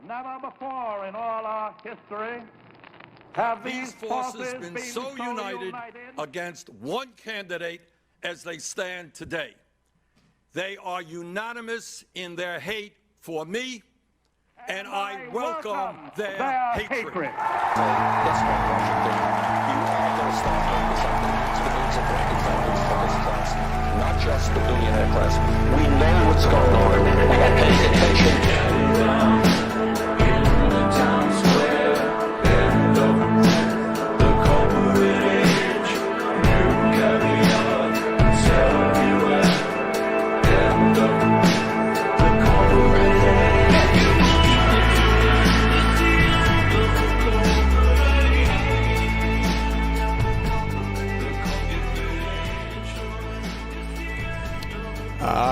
Never before in all our history have these forces been so united against one candidate as they stand today. They are unanimous in their hate for me, and I welcome their hatred. That's not Washington. You are going to start this up to the means of breaking families for this class, not just the billionaire class. We know what's going on. We are paying attention.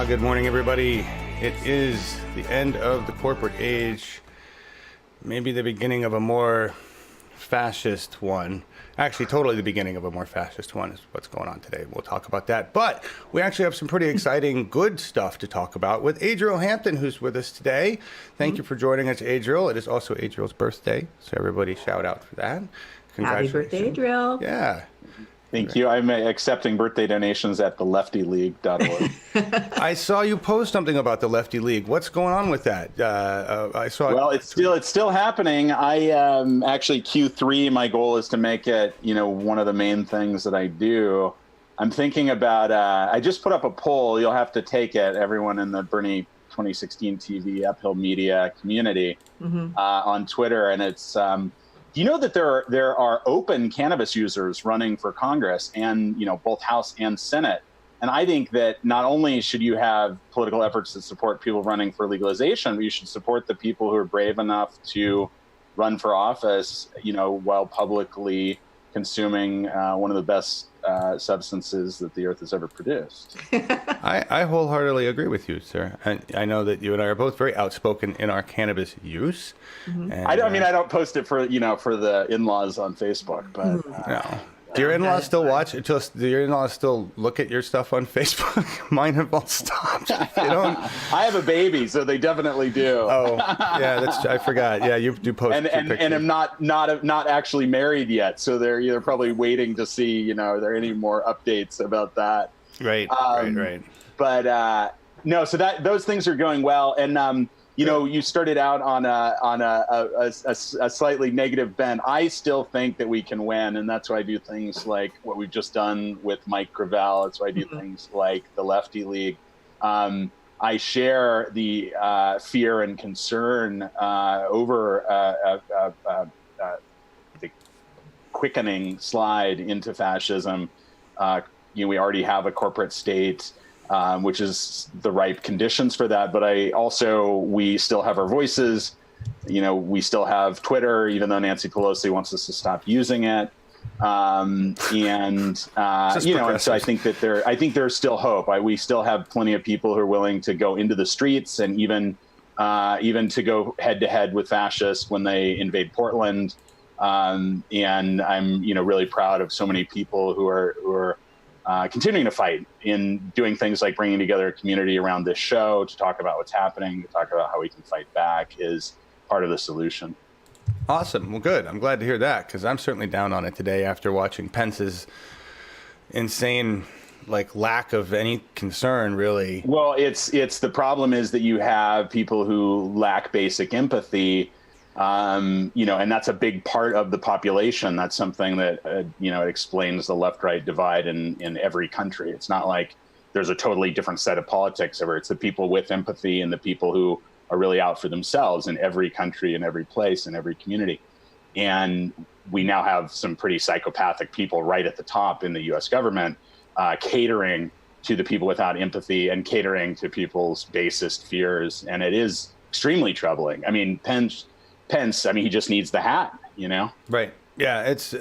Good morning, everybody. It is the end of the corporate age, maybe the beginning of a more fascist one. Actually, totally the beginning of a more fascist one is what's going on today. We'll talk about that. But we actually have some pretty exciting, good stuff to talk about with Adriel Hampton, who's with us today. Thank you for joining us, Adriel. It is also Adriel's birthday, so everybody shout out for that. Happy birthday, Adriel. Yeah. Thank you. I'm accepting birthday donations at theleftyleague.org. I saw you post something about the Lefty League. What's going on with that? I saw. Well, it's still happening. I actually Q3. My goal is to make it, one of the main things that I do. I'm thinking about. I just put up a poll. You'll have to take it. Everyone in the Bernie 2016 TV Uphill Media community on Twitter, and it's. Do you know that there are open cannabis users running for Congress and, both House and Senate? And I think that not only should you have political efforts that support people running for legalization, but you should support the people who are brave enough to run for office, while publicly consuming one of the best substances that the earth has ever produced. I wholeheartedly agree with you, sir. And I know that you and I are both very outspoken in our cannabis use. And, I don't post it for the in-laws on Facebook, but no. Do your in-laws still watch? Do your in-laws still look at your stuff on Facebook? Mine have all stopped. They don't. I have a baby, so they definitely do. Oh, yeah, I forgot. Yeah, you do post and I'm not actually married yet, so they're probably waiting to see, are there any more updates about that? Right. But no, so those things are going well, and you started out on a slightly negative bent. I still think that we can win, and that's why I do things like what we've just done with Mike Gravel. That's why I do things like the Lefty League. I share the fear and concern over the quickening slide into fascism. We already have a corporate state. Which is the ripe conditions for that. But we still have our voices. We still have Twitter, even though Nancy Pelosi wants us to stop using it. So I think that there's still hope. We still have plenty of people who are willing to go into the streets and even to go head to head with fascists when they invade Portland. And I'm, really proud of so many people who are continuing to fight in doing things like bringing together a community around this show to talk about what's happening, to talk about how we can fight back is part of the solution. Awesome. Well, good. I'm glad to hear that because I'm certainly down on it today after watching Pence's insane lack of any concern, really. Well, it's the problem is that you have people who lack basic empathy. And that's a big part of the population. That's something that, it explains the left-right divide in every country. It's not like there's a totally different set of politics ever. It's the people with empathy and the people who are really out for themselves in every country, in every place, in every community. And we now have some pretty psychopathic people right at the top in the U.S. government catering to the people without empathy and catering to people's basest fears. And it is extremely troubling. I mean, Pence, he just needs the hat, Right. Yeah, it's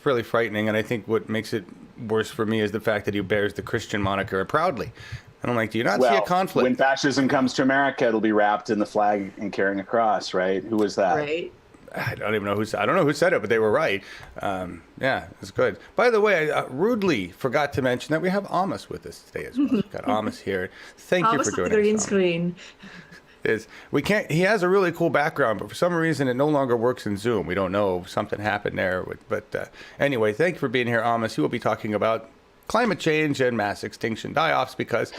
really frightening. And I think what makes it worse for me is the fact that he bears the Christian moniker proudly. And I'm like, do you not see a conflict? When fascism comes to America, it'll be wrapped in the flag and carrying a cross, right? Who was that? Right. I don't know who said it, but they were right. It's good. By the way, I rudely forgot to mention that we have Amos with us today as well. We've got Amos here. Thank you for joining us. Green screen. is we can't. He has a really cool background, but for some reason it no longer works in Zoom. We don't know, something happened there. But anyway, thank you for being here, Amos. He will be talking about climate change and mass extinction die-offs, because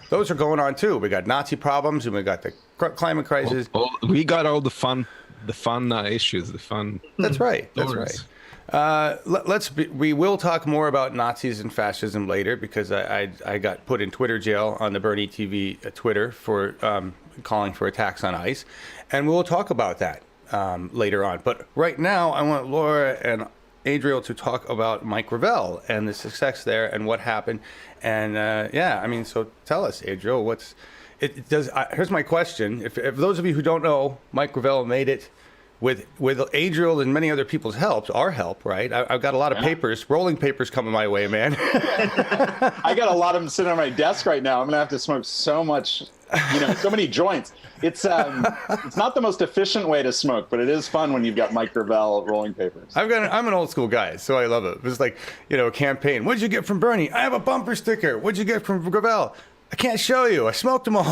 those are going on too. We got Nazi problems and we got the climate crisis. We got all the fun issues. The fun. That's right. That's right. We will talk more about Nazis and fascism later, because I got put in Twitter jail on the Bernie TV Twitter for calling for attacks on ICE, and we'll talk about that later on. But right now, I want Laura and Adriel to talk about Mike Gravel and the success there and what happened. And so tell us, Adriel, here's my question. If those of you who don't know, Mike Gravel made it with Adriel and many other people's help, our help, right? I've got a lot of papers, rolling papers coming my way, man. I got a lot of them sitting on my desk right now. I'm gonna have to smoke so much, so many joints. It's not the most efficient way to smoke, but it is fun when you've got Mike Gravel rolling papers. I'm an old school guy, so I love it. It's like, a campaign. What'd you get from Bernie? I have a bumper sticker. What'd you get from Gravel? I can't show you. I smoked them all.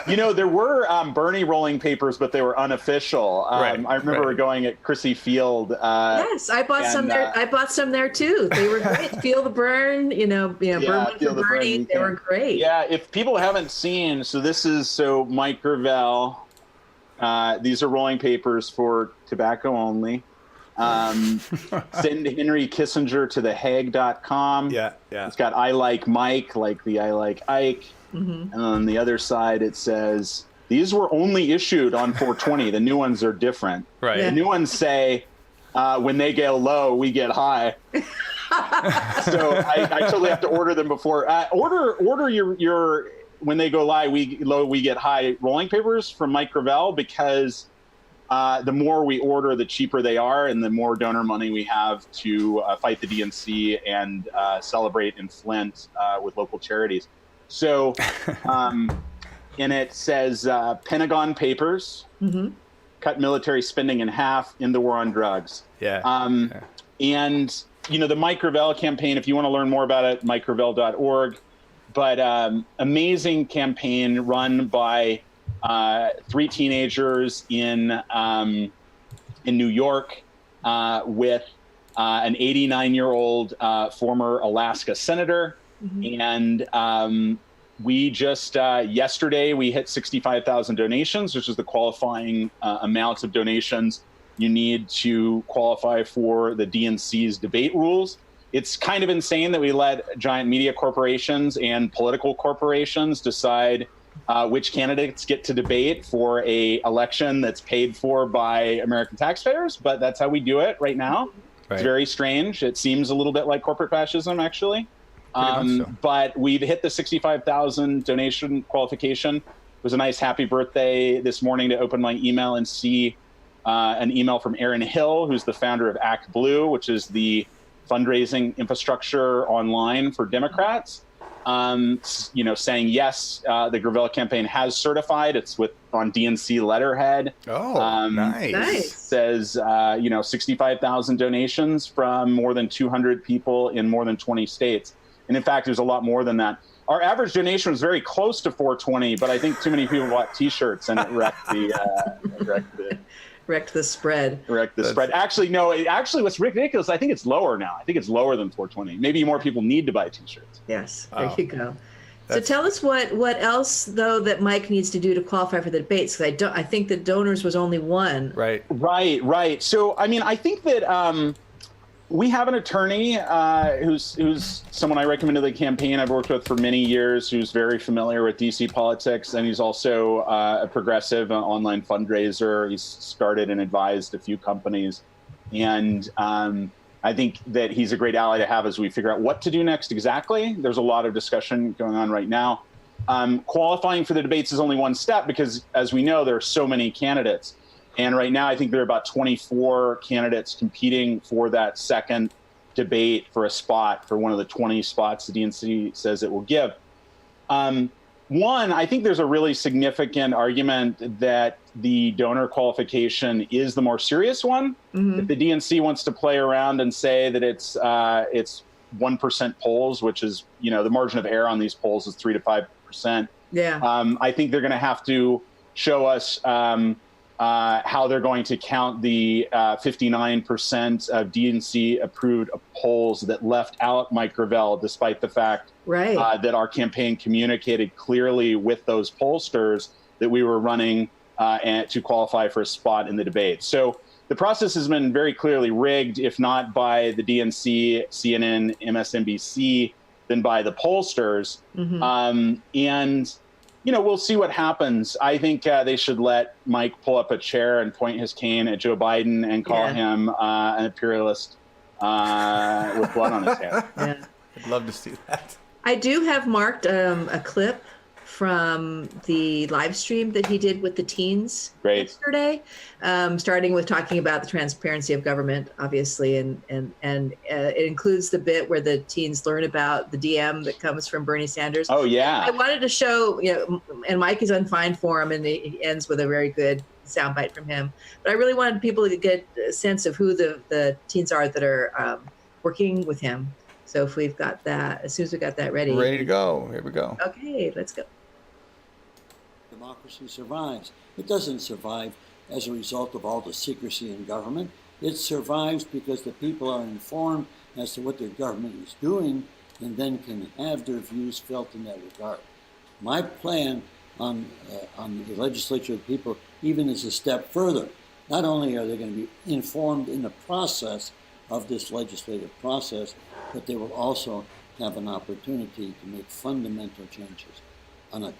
There were Bernie rolling papers, but they were unofficial. I remember going at Chrissy Field. Yes, I bought some there. I bought some there too. They were great. Feel the burn. Burn for Bernie. They were great. Yeah, if people haven't seen, this is Mike Gravel. These are rolling papers for tobacco only. Send Henry Kissinger to thehague.com. Yeah. It's got I like Mike, like the I like Ike. Mm-hmm. And on the other side, it says, these were only issued on 420. The new ones are different. Right. The new ones say, when they go low, we get high. So I totally have to order them before. Order your when they go low, we get high rolling papers from Mike Gravel, because the more we order, the cheaper they are, and the more donor money we have to fight the DNC and celebrate in Flint with local charities. So, and it says Pentagon Papers, cut military spending in half in the war on drugs. And, the Mike Gravel campaign, if you want to learn more about it, MikeGravel.org. But amazing campaign run by 3 teenagers in New York with an 89-year-old former Alaska senator. Mm-hmm. And we just yesterday we hit 65,000 donations, which is the qualifying amounts of donations you need to qualify for the DNC's debate rules. It's kind of insane that we let giant media corporations and political corporations decide which candidates get to debate for a election that's paid for by American taxpayers, but that's how we do it right now. Right. It's very strange. It seems a little bit like corporate fascism, actually. But we've hit the 65,000 donation qualification. It was a nice happy birthday this morning to open my email and see an email from Aaron Hill, who's the founder of Act Blue, which is the fundraising infrastructure online for Democrats. Saying yes, the Gravel campaign has certified. It's on DNC letterhead. Oh, nice. Says 65,000 donations from more than 200 people in more than 20 states. And in fact, there's a lot more than that. Our average donation was very close to 420, but I think too many people bought T-shirts and it wrecked the spread. Actually, no. What's ridiculous? I think it's lower now. I think it's lower than 420. Maybe more people need to buy T-shirts. Yes, there you go. So tell us what else though that Mike needs to do to qualify for the debates, because I think the donors was only one. Right. So I think that we have an attorney who's someone I recommend to the campaign. I've worked with for many years, who's very familiar with DC politics, and he's also a progressive online fundraiser. He's started and advised a few companies, and I think that he's a great ally to have as we figure out what to do next exactly. There's a lot of discussion going on right now. Qualifying for the debates is only one step because, as we know, there are so many candidates. And right now, I think there are about 24 candidates competing for that second debate for a spot, for one of the 20 spots the DNC says it will give. One, I think there's a really significant argument that the donor qualification is the more serious one. Mm-hmm. If the DNC wants to play around and say that it's 1% polls, which is, the margin of error on these polls is 3 to 5%. Yeah. I think they're going to have to show us how they're going to count the 59% of DNC approved polls that left out Mike Gravel, despite the fact that our campaign communicated clearly with those pollsters that we were running and to qualify for a spot in the debate. So the process has been very clearly rigged, if not by the DNC, CNN, MSNBC, then by the pollsters. And we'll see what happens. I think they should let Mike pull up a chair and point his cane at Joe Biden and call him an imperialist with blood on his hands. Yeah. I'd love to see that. I do have marked a clip from the live stream that he did with the teens yesterday, starting with talking about the transparency of government, obviously, and it includes the bit where the teens learn about the DM that comes from Bernie Sanders. Oh, yeah. I wanted to show, and Mike is on fine form, and he ends with a very good soundbite from him. But I really wanted people to get a sense of who the teens are that are working with him. So if we've got that, as soon as we got that ready. Ready to go. Here we go. Okay, let's go. Democracy survives. It doesn't survive as a result of all the secrecy in government. It survives because the people are informed as to what their government is doing and then can have their views felt in that regard. My plan on the legislature of people even is a step further. Not only are they going to be informed in the process of this legislative process, but they will also have an opportunity to make fundamental changes on an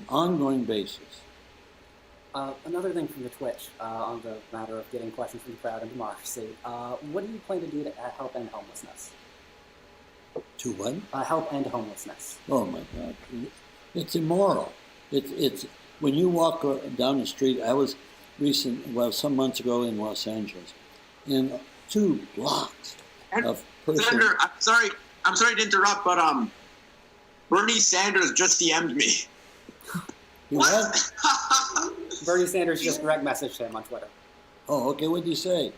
ongoing basis. Another thing from the Twitch on the matter of getting questions from the crowd and democracy. What do you plan to do to help end homelessness? To what? Help end homelessness. Oh my God, it's immoral. It's when you walk down the street. I was some months ago in Los Angeles, in 2 blocks of persons. Senator, I'm sorry to interrupt, but Bernie Sanders just DM'd me. What? Bernie Sanders just direct messaged him on Twitter. Oh, okay. What did he say?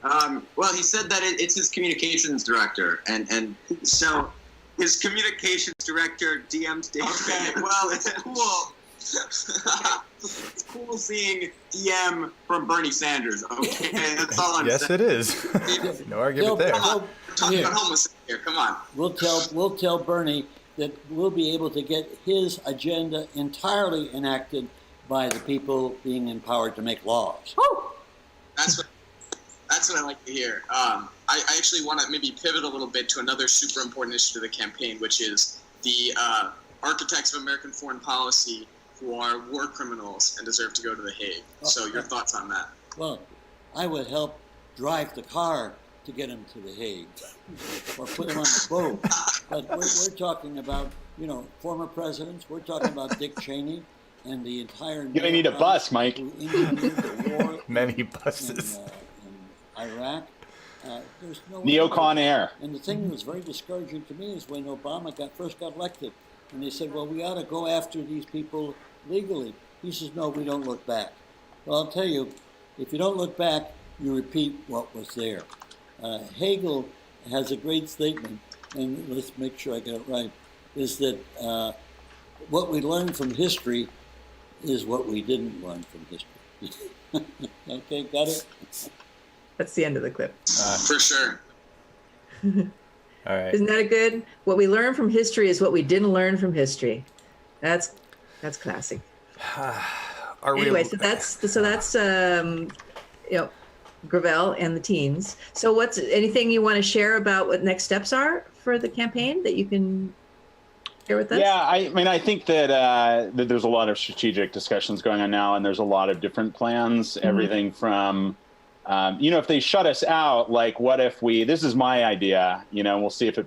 Well, he said that it's his communications director, and so his communications director DM'd David. Okay, well, it's cool. It's cool seeing DM from Bernie Sanders. Okay, that's all I'm saying. Yes, it is. No argument there. Talking about homelessness here. Come on. We'll tell Bernie that we'll be able to get his agenda entirely enacted by the people being empowered to make laws. That's what I like to hear. I actually want to maybe pivot a little bit to another super important issue to the campaign, which is the architects of American foreign policy who are war criminals and deserve to go to The Hague. So your thoughts on that? Well, I would help drive the car to get him to The Hague or put him on the boat. But we're talking about, former presidents. We're talking about Dick Cheney and the entire... You're going to need a bus, Mike. Many buses. In Iraq. There's no Neocon Air. And the thing that was very discouraging to me is when Obama first got elected, and they said, well, we ought to go after these people legally. He says, no, we don't look back. Well, I'll tell you, if you don't look back, you repeat what was there. Hegel has a great statement, and let's make sure I get it right, is that what we learn from history is what we didn't learn from history. Okay, got it? That's the end of the clip. For sure. All right. Isn't that a good? What we learn from history is what we didn't learn from history. That's classic. Anyway, so that's Gravel and the teens. So what's anything you want to share about what next steps are for the campaign that you can share with us? Yeah, I think that that there's a lot of strategic discussions going on now, and there's a lot of different plans. Mm-hmm. Everything from if they shut us out, like what if this is my idea, we'll see if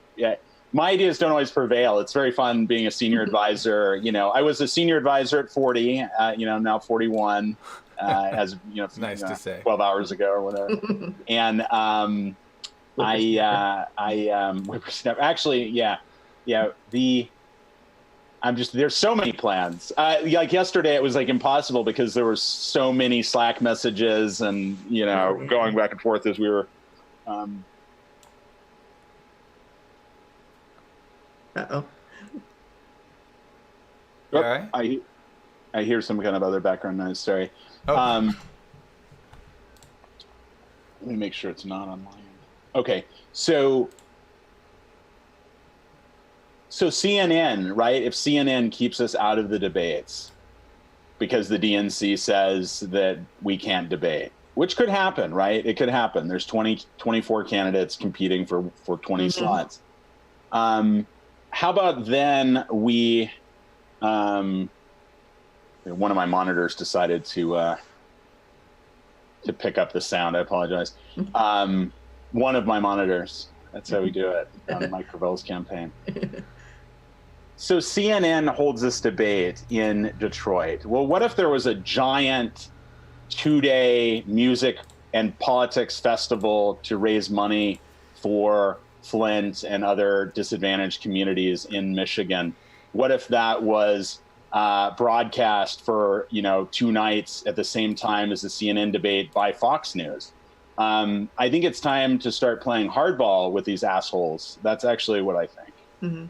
my ideas don't always prevail. It's very fun being a senior advisor. I was a senior advisor at 40, now 41, as nice to say 12 hours ago or whatever. And there's so many plans. Like yesterday, it was like impossible because there were so many Slack messages and, going back and forth as we were. Uh-oh. You all right? I hear some kind of other background noise. Sorry. Oh. Let me make sure it's not on my end. Okay, so CNN, right? If CNN keeps us out of the debates because the DNC says that we can't debate, which could happen, right? It could happen. There's 24 candidates competing for 20 slots. How about then we, one of my monitors decided to pick up the sound. I apologize. One of my monitors. That's how we do it on Mike Gravel's campaign. So CNN holds this debate in Detroit. Well, what if there was a giant 2-day music and politics festival to raise money for Flint and other disadvantaged communities in Michigan? What if that was broadcast for 2 nights at the same time as the CNN debate by Fox News? I think it's time to start playing hardball with these assholes. That's actually what I think. Mm-hmm.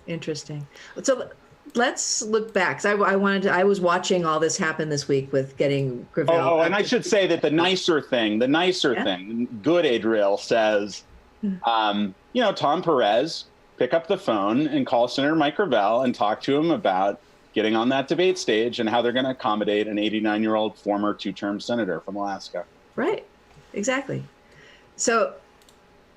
Interesting. So let's look back. 'Cause I was watching all this happen this week with getting Gravel. Oh, and I should say that the nicer thing, good Adriel says, Tom Perez, pick up the phone and call Senator Mike Gravel and talk to him about getting on that debate stage and how they're going to accommodate an 89-year-old former 2-term senator from Alaska. Right. Exactly. So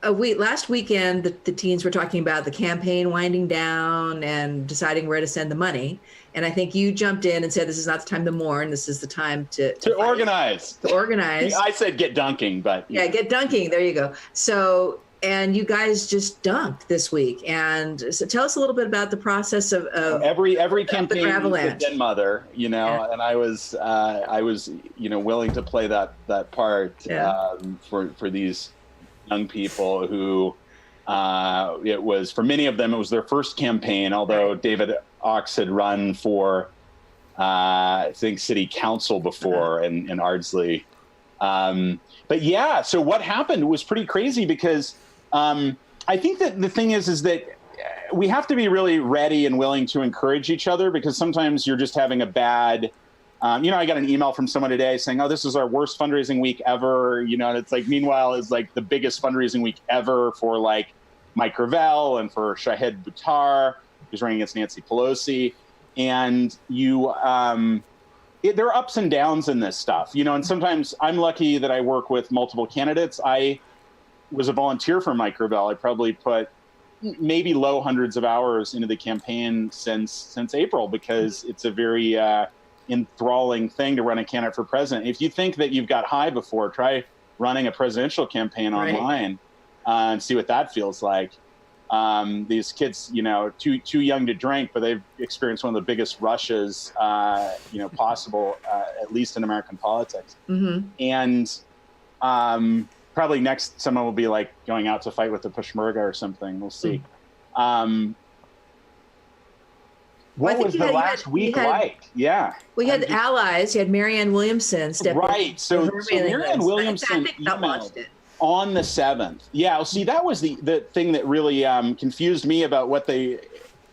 last weekend, the teens were talking about the campaign winding down and deciding where to send the money. And I think you jumped in and said, this is not the time to mourn. This is the time to organize. To organize. I said get dunking, but... Yeah, get dunking. There you go. So, and you guys just dunked this week. And so tell us a little bit about the process of every campaign is a den mother, Yeah. and I was willing to play that part for these young people who it was, for many of them, it was their first campaign, although David Ox had run for I think city council before in Ardsley. But yeah, so what happened was pretty crazy because I think that the thing is that we have to be really ready and willing to encourage each other, because sometimes you're just having a bad I got an email from someone today saying, oh, this is our worst fundraising week ever. And it's like, meanwhile, it's like the biggest fundraising week ever for like Mike Gravel and for Shahid Buttar, who's running against Nancy Pelosi. And there are ups and downs in this stuff, and sometimes I'm lucky that I work with multiple candidates. I was a volunteer for Mike Gravel. I probably put maybe low hundreds of hours into the campaign since April, because it's a very enthralling thing to run a candidate for president. If you think that you've got high before, try running a presidential campaign online and see what that feels like. These kids, too young to drink, but they've experienced one of the biggest rushes, possible, at least in American politics. Mm-hmm. And probably next, someone will be like going out to fight with the Peshmerga or something. We'll see. What was the last week like? Yeah. Well, you had allies. You had Marianne Williamson step in. Right. So Marianne Williamson emailed on the 7th. Yeah. See, that was the thing that really confused me about what the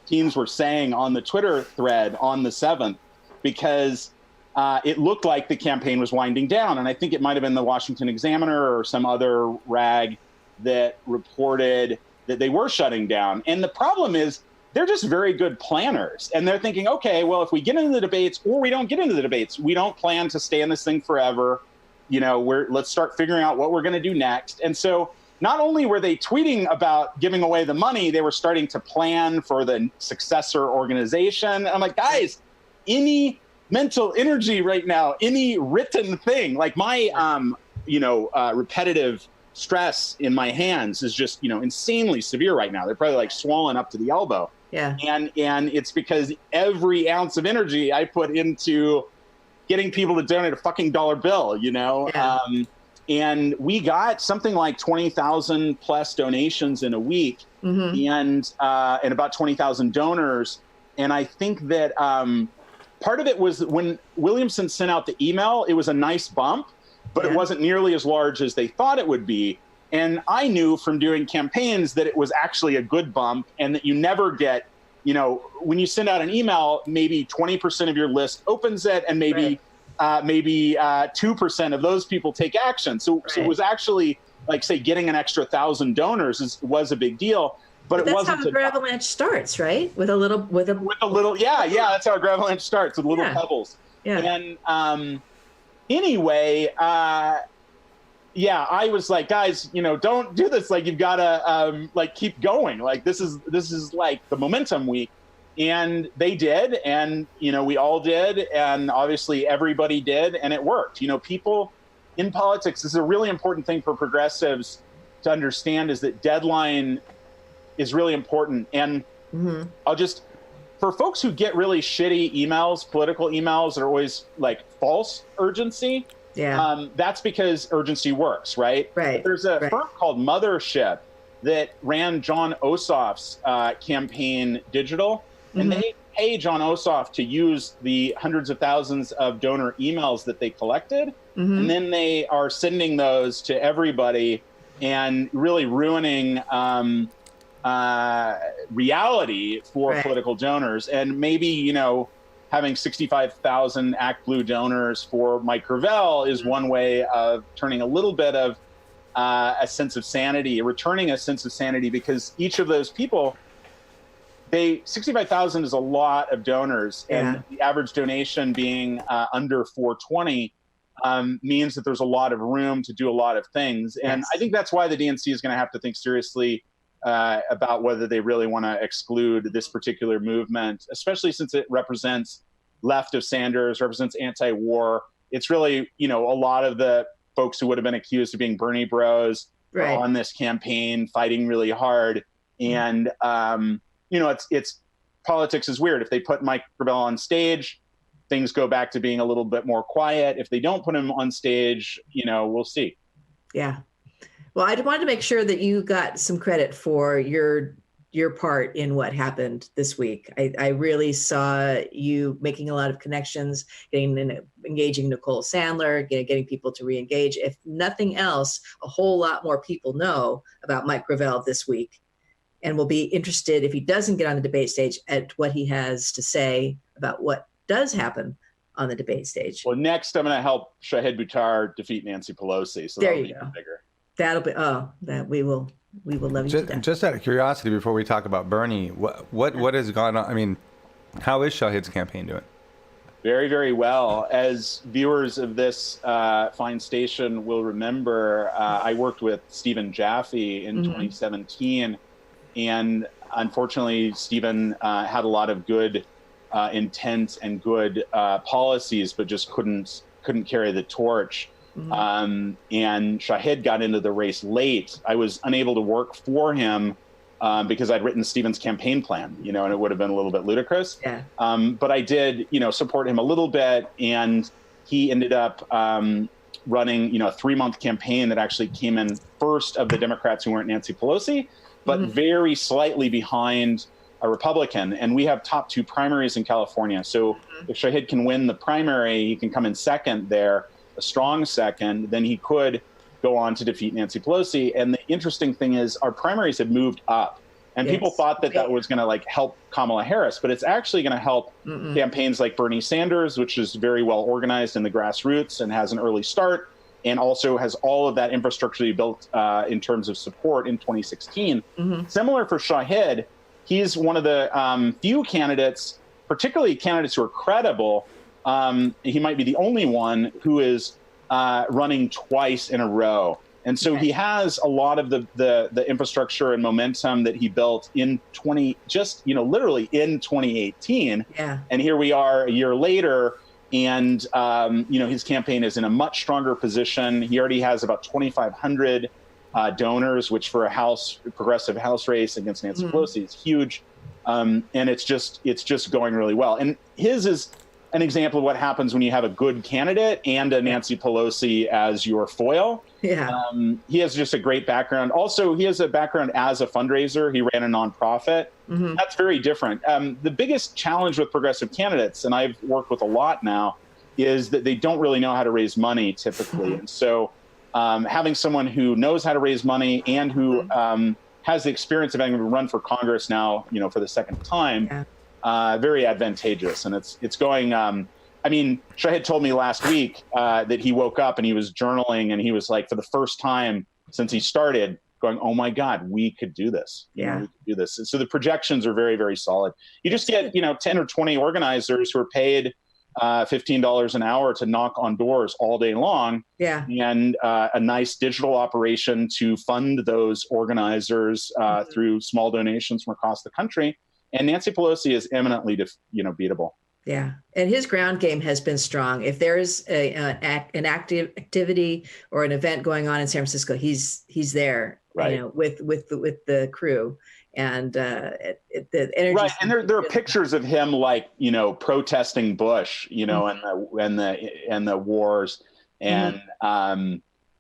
teams were saying on the Twitter thread on the 7th, because it looked like the campaign was winding down. And I think it might have been the Washington Examiner or some other rag that reported that they were shutting down. And the problem is, they're just very good planners. And they're thinking, okay, well, if we get into the debates or we don't get into the debates, we don't plan to stay in this thing forever. Let's start figuring out what we're going to do next. And so not only were they tweeting about giving away the money, they were starting to plan for the successor organization. And I'm like, guys, any mental energy right now, any written thing, like my, repetitive stress in my hands is just, insanely severe right now. They're probably like swollen up to the elbow. Yeah. And it's because every ounce of energy I put into getting people to donate a fucking dollar bill, Yeah. And we got something like 20,000 plus donations in a week, and about 20,000 donors. And I think that part of it was when Williamson sent out the email, it was a nice bump, but it wasn't nearly as large as they thought it would be. And I knew from doing campaigns that it was actually a good bump, and that you never get when you send out an email, maybe 20% of your list opens it, and maybe 2% of those people take action. So it was actually like, say, getting an extra 1,000 donors was a big deal. But it wasn't. That's how a Gravelanche starts, right? With a little, yeah. That's how a Gravelanche starts, with little pebbles. Yeah. And anyway, I was like, guys, don't do this. Like, you've got to keep going. Like, this is like the momentum week. And they did, and we all did, and obviously everybody did, and it worked. People in politics, this is a really important thing for progressives to understand, is that deadline is really important. And for folks who get really shitty emails, political emails that are always like false urgency, that's because urgency works, right? Right. But there's a firm called Mothership that ran John Ossoff's campaign digital, and they pay John Ossoff to use the hundreds of thousands of donor emails that they collected, and then they are sending those to everybody and really ruining reality for political donors. And maybe, having 65,000 Act Blue donors for Mike Gravel is one way of turning a little bit of a sense of sanity, returning a sense of sanity, because each of those people, 65,000 is a lot of donors, and the average donation being under 420 means that there's a lot of room to do a lot of things. And I think that's why the DNC is going to have to think seriously about whether they really want to exclude this particular movement, especially since it represents left of Sanders, represents anti-war. It's really, a lot of the folks who would have been accused of being Bernie bros on this campaign, fighting really hard. And, it's politics is weird. If they put Mike Gravel on stage, things go back to being a little bit more quiet. If they don't put him on stage, we'll see. Yeah. Well, I wanted to make sure that you got some credit for your part in what happened this week. I really saw you making a lot of connections, engaging Nicole Sandler, getting people to re-engage. If nothing else, a whole lot more people know about Mike Gravel this week, and will be interested, if he doesn't get on the debate stage, at what he has to say about what does happen on the debate stage. Well, next I'm going to help Shahid Buttar defeat Nancy Pelosi. So there that'll you be go. Bigger. That'll be, that we will love you to death. Just out of curiosity, before we talk about Bernie, what has gone on? I mean, how is Shahid's campaign doing? Very, very well. As viewers of this fine station will remember, I worked with Stephen Jaffe in 2017, and unfortunately, Stephen had a lot of good intent and good policies, but just couldn't carry the torch. And Shahid got into the race late. I was unable to work for him because I'd written Stephen's campaign plan, and it would have been a little bit ludicrous. Yeah. But I did, support him a little bit, and he ended up running, a 3-month campaign that actually came in first of the Democrats who weren't Nancy Pelosi, but very slightly behind a Republican. And we have top 2 primaries in California. So if Shahid can win the primary, he can come in second there, a strong second, then he could go on to defeat Nancy Pelosi. And the interesting thing is our primaries have moved up. And people thought that was going to help Kamala Harris, but it's actually going to help campaigns like Bernie Sanders, which is very well organized in the grassroots and has an early start, and also has all of that infrastructure built in terms of support in 2016. Similar for Shahid, he's one of the few candidates, particularly candidates who are credible. He might be the only one who is running twice in a row. And so he has a lot of the infrastructure and momentum that he built in literally in 2018. Yeah. And here we are a year later, and his campaign is in a much stronger position. He already has about 2,500 donors, which for a progressive House race against Nancy Pelosi is huge. And it's just going really well. And his is an example of what happens when you have a good candidate and a Nancy Pelosi as your foil. Yeah. He has just a great background. Also, he has a background as a fundraiser. He ran a nonprofit. That's very different. The biggest challenge with progressive candidates, and I've worked with a lot now, is that they don't really know how to raise money typically. And so having someone who knows how to raise money and who has the experience of having run for Congress now, for the second time, very advantageous. And it's going. I mean, Shahid told me last week that he woke up and he was journaling, and he was like, for the first time since he started, going, "Oh my God, we could do this. We could do this." And so the projections are very, very solid. You just get 10 or 20 organizers who are paid $15 an hour to knock on doors all day long, and a nice digital operation to fund those organizers through small donations from across the country. And Nancy Pelosi is eminently, beatable. Yeah, and his ground game has been strong. If there's an active activity or an event going on in San Francisco, he's there, with the crew, and the energy. Right, and there are pictures of him protesting Bush, and the wars, and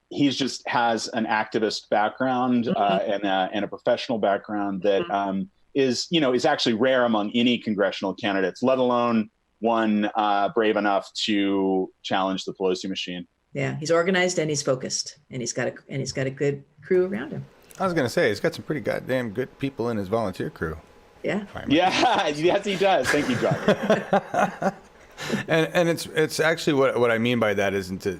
he's just has an activist background and a professional background that is actually rare among any congressional candidates, let alone one brave enough to challenge the Pelosi machine. Yeah, he's organized and he's focused, and he's got a good crew around him. I was going to say, he's got some pretty goddamn good people in his volunteer crew. Yeah. Yes, he does. Thank you, John. and it's actually what I mean by that isn't to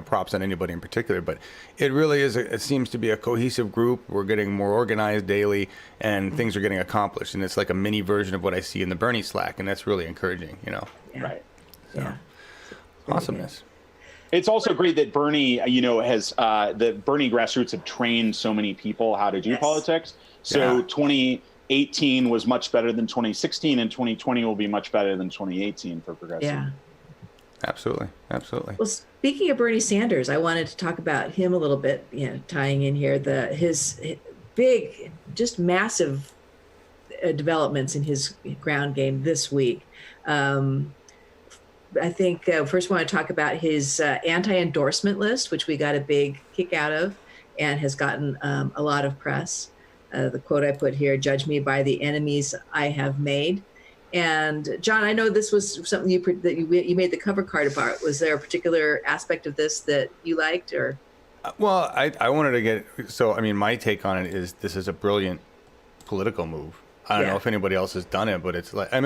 props on anybody in particular, but it really is. It seems to be a cohesive group. We're getting more organized daily, and things are getting accomplished. And it's like a mini version of what I see in the Bernie Slack, and that's really encouraging. Yeah. Right. So, awesomeness. It's also great that Bernie, has the Bernie grassroots have trained so many people how to do politics. So 2018 was much better than 2016, and 2020 will be much better than 2018 for progressive. Yeah. Absolutely. Well, speaking of Bernie Sanders, I wanted to talk about him a little bit, tying in here his big, just massive developments in his ground game this week. I think first I want to talk about his anti-endorsement list, which we got a big kick out of and has gotten a lot of press. The quote I put here, "Judge me by the enemies I have made." And John, I know this was something that you made the cover card about. Was there a particular aspect of this that you liked, or? Well, I wanted to get my take on it is this is a brilliant political move. I don't know if anybody else has done it, but it's like and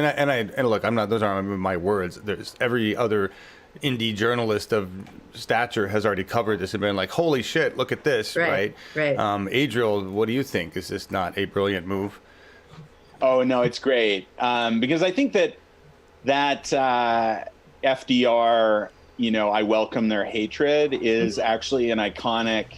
look, those aren't my words. There's every other indie journalist of stature has already covered this and been like, "Holy shit, look at this!" Right. Adriel, what do you think? Is this not a brilliant move? Oh, no, it's great. Because I think that FDR, I welcome their hatred is actually an iconic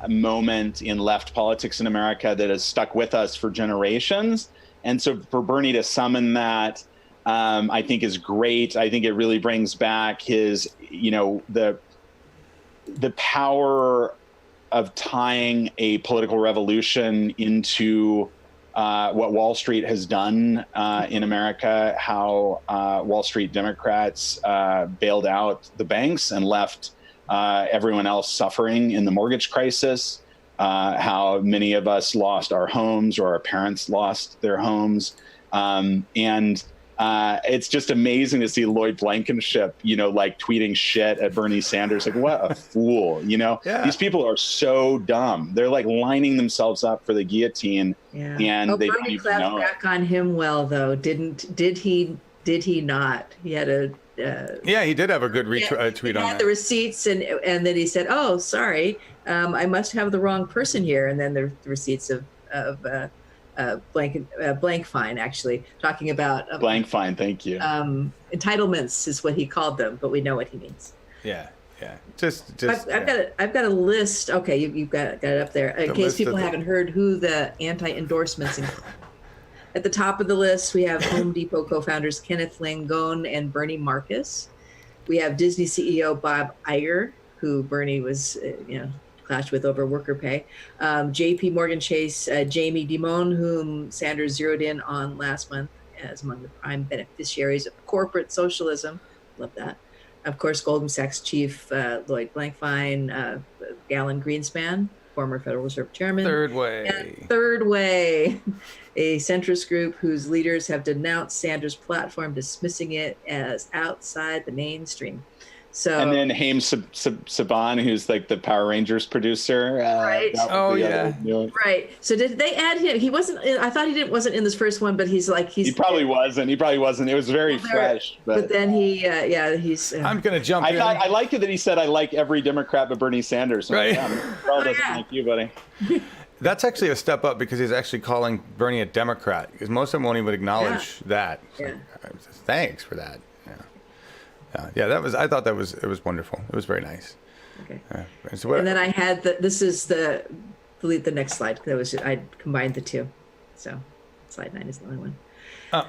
moment in left politics in America that has stuck with us for generations. And so for Bernie to summon that, I think is great. I think it really brings back his, the power of tying a political revolution into what Wall Street has done in America, how Wall Street Democrats bailed out the banks and left everyone else suffering in the mortgage crisis, how many of us lost our homes or our parents lost their homes. And it's just amazing to see Lloyd Blankenship, tweeting shit at Bernie Sanders. Like, what a fool, These people are so dumb. They're like lining themselves up for the guillotine. Yeah. And they don't Bernie even know clapped back on him well, though. Did he not? He had a... he did have a good tweet on that. He had the receipts, and then he said, "Oh, sorry, I must have the wrong person here." And then the receipts of blank fine, actually talking about blank fine. Thank you. Entitlements is what he called them, but we know what he means. Yeah. Just. I've got a list. Okay, you've got it up there in case people haven't heard who the anti-endorsements include. At the top of the list, we have Home Depot co-founders Kenneth Langone and Bernie Marcus. We have Disney CEO Bob Iger, who Bernie was, clashed with over worker pay. JP Morgan Chase, Jamie Dimon, whom Sanders zeroed in on last month as among the prime beneficiaries of corporate socialism. Love that. Of course, Goldman Sachs chief Lloyd Blankfein, Galen Greenspan, former Federal Reserve chairman. Third Way. And Third Way, a centrist group whose leaders have denounced Sanders' platform, dismissing it as outside the mainstream. So and then Haim Saban, who's like the Power Rangers producer. Right. Right. So did they add him? He wasn't. I thought wasn't in this first one, but he's. He probably wasn't. It was very fresh. But then he's. I'm gonna jump. I liked it that he said, "I like every Democrat but Bernie Sanders." Right. Carl doesn't like you, buddy. That's actually a step up because he's actually calling Bernie a Democrat because most of them won't even acknowledge that. Yeah. Like, thanks for that. Yeah, I thought it was wonderful. It was very nice. Okay. And then I had this is delete the next slide. I combined the two. So slide 9 is the only one. Oh.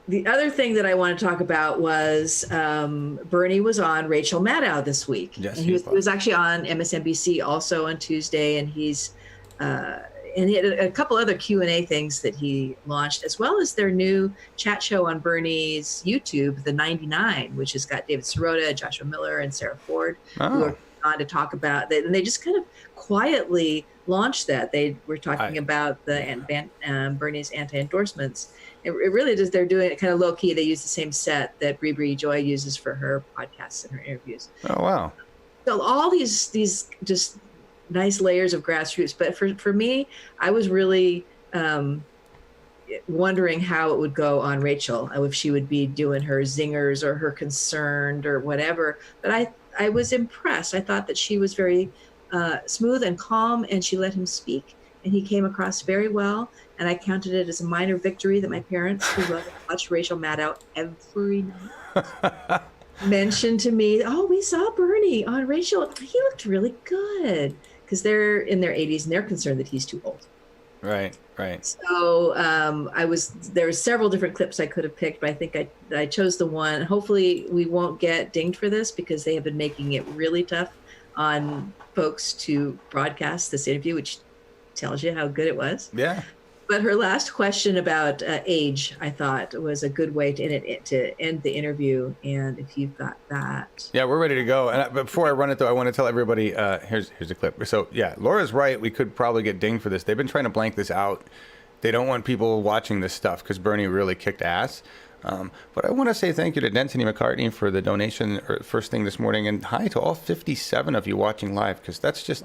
The other thing that I want to talk about was Bernie was on Rachel Maddow this week. Yes, and he was actually on MSNBC also on Tuesday, and he's and he had a couple other Q&A things that he launched, as well as their new chat show on Bernie's YouTube, The 99, which has got David Sirota, Joshua Miller, and Sarah Ford, who are on to talk about it. And they just kind of quietly launched that. They were talking about Bernie's anti-endorsements. It really just, they're doing it kind of low key. They use the same set that Bree Joy uses for her podcasts and her interviews. Oh, wow. So all these just nice layers of grassroots. But for me, I was really wondering how it would go on Rachel, if she would be doing her zingers or her concerned or whatever. But I was impressed. I thought that she was very smooth and calm, and she let him speak, and he came across very well. And I counted it as a minor victory that my parents, who love to watch Rachel Maddow every night, mentioned to me, "Oh, we saw Bernie on Rachel. He looked really good." Because they're in their 80s and they're concerned that he's too old. Right. So there were several different clips I could have picked, but I think I chose the one. Hopefully we won't get dinged for this because they have been making it really tough on folks to broadcast this interview, which tells you how good it was. Yeah. But her last question about age, I thought, was a good way to end the interview. And if you've got that. Yeah, we're ready to go. And before I run it, though, I want to tell everybody, here's a clip. So, yeah, Laura's right. We could probably get dinged for this. They've been trying to blank this out. They don't want people watching this stuff because Bernie really kicked ass. But I want to say thank you to Dentony McCartney for the donation first thing this morning. And hi to all 57 of you watching live, because that's just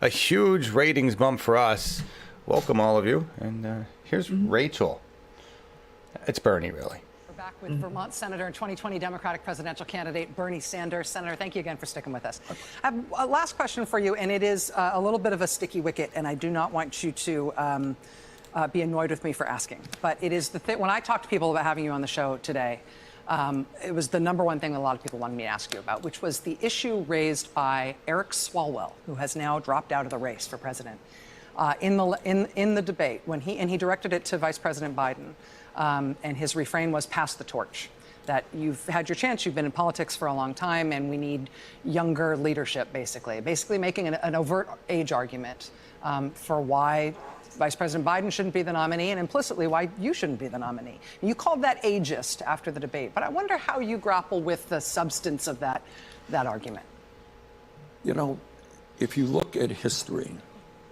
a huge ratings bump for us. Welcome, all of you. And here's Rachel. It's Bernie, really. We're back with Vermont Senator and 2020 Democratic presidential candidate Bernie Sanders. Senator, thank you again for sticking with us. I have a last question for you, and it is a little bit of a sticky wicket, and I do not want you to be annoyed with me for asking. But it is the thing, when I talk to people about having you on the show today, it was the number one thing that a lot of people wanted me to ask you about, which was the issue raised by Eric Swalwell, who has now dropped out of the race for president. In the debate, when he directed it to Vice President Biden, and his refrain was "pass the torch." That you've had your chance, you've been in politics for a long time, and we need younger leadership, basically making an overt age argument for why Vice President Biden shouldn't be the nominee, and implicitly why you shouldn't be the nominee. You called that ageist after the debate, but I wonder how you grapple with the substance of that argument. You know, if you look at history,